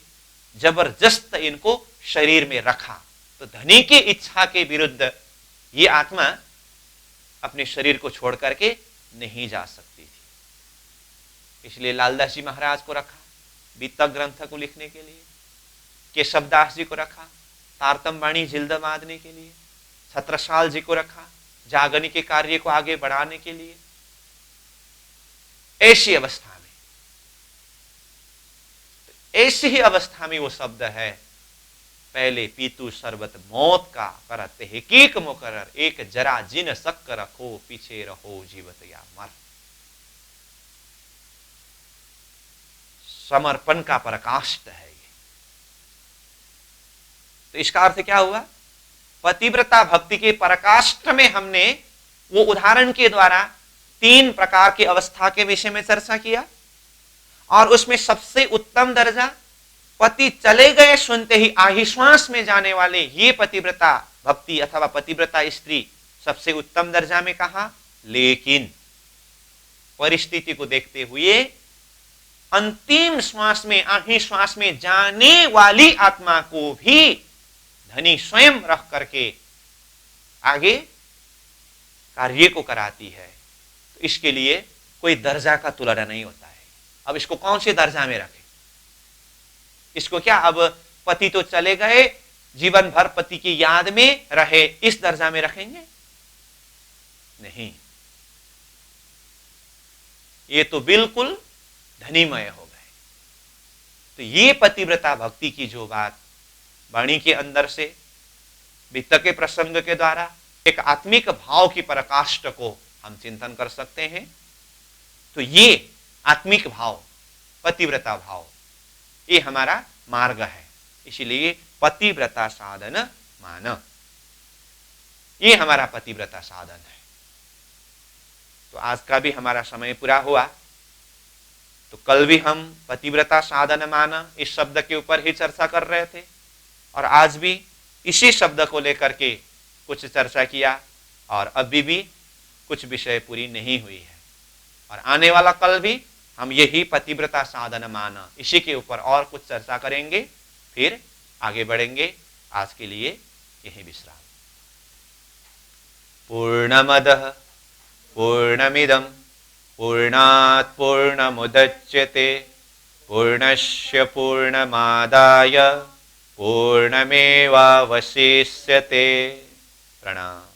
जबरदस्त इनको शरीर में रखा। तो धनी की इच्छा के विरुद्ध ये आत्मा अपने शरीर को छोड़ करके नहीं जा सकती थी। इसलिए लालदास जी महाराज को रखा बीतक ग्रंथ को लिखने के लिए, केशवदास जी को रखा तारतम वाणी जिल्द बांधने के लिए, छत्रसाल जी को रखा जागने के कार्य को आगे बढ़ाने के लिए। ऐसी अवस्था में, ऐसी ही अवस्था में वो शब्द है, पहले पीतू शरबत मौत का करत हकीक मुकर्रर, एक जरा जिन शक रखो, पीछे रहो जीवत या मर। समर्पण का पराकाष्ठ है ये। तो इसका अर्थ क्या हुआ? पतिव्रता भक्ति के पराकाष्ठ में हमने वो उदाहरण के द्वारा 3 प्रकार की अवस्था के विषय में चर्चा किया, और उसमें सबसे उत्तम दर्जा पति चले गए सुनते ही आहिश्वास में जाने वाले ये पतिव्रता भक्ति अथवा पतिव्रता स्त्री सबसे उत्तम दर्जा में कहा। लेकिन परिस्थिति को देखते हुए अंतिम श्वास में आहिश्वास में जाने वाली आत्मा को भी धनी स्वयं रख करके आगे कार्य को कराती है। तो इसके लिए कोई दर्जा का तुलना नहीं होता है। अब इसको कौन से दर्जा में रखें? इसको क्या अब पति तो चले गए, जीवन भर पति की याद में रहे, इस दर्जा में रखेंगे? नहीं, ये तो बिल्कुल धनीमय हो गए। तो ये पतिव्रता भक्ति की जो बात वाणी के अंदर से वित्त के प्रसंग के द्वारा एक आत्मिक भाव की पराकाष्ठ को हम चिंतन कर सकते हैं। तो ये आत्मिक भाव, पतिव्रता भाव, ये हमारा मार्ग है। इसीलिए पतिव्रता साधन मान, ये हमारा पतिव्रता साधन है। तो आज का भी हमारा समय पूरा हुआ। तो कल भी हम पतिव्रता साधन मान इस शब्द के ऊपर ही चर्चा कर रहे थे, और आज भी इसी शब्द को लेकर के कुछ चर्चा किया, और अभी भी कुछ विषय पूरी नहीं हुई है। और आने वाला कल भी हम यही पतिव्रता साधन माना, इसी के ऊपर और कुछ चर्चा करेंगे, फिर आगे बढ़ेंगे। आज के लिए यही विश्राम। पूर्णमदः पूर्णमिदं पूर्णात् पूर्णमुदच्यते पूर्णस्य पूर्णमादाय पूर्णमेवावशिष्यते। प्रणाम।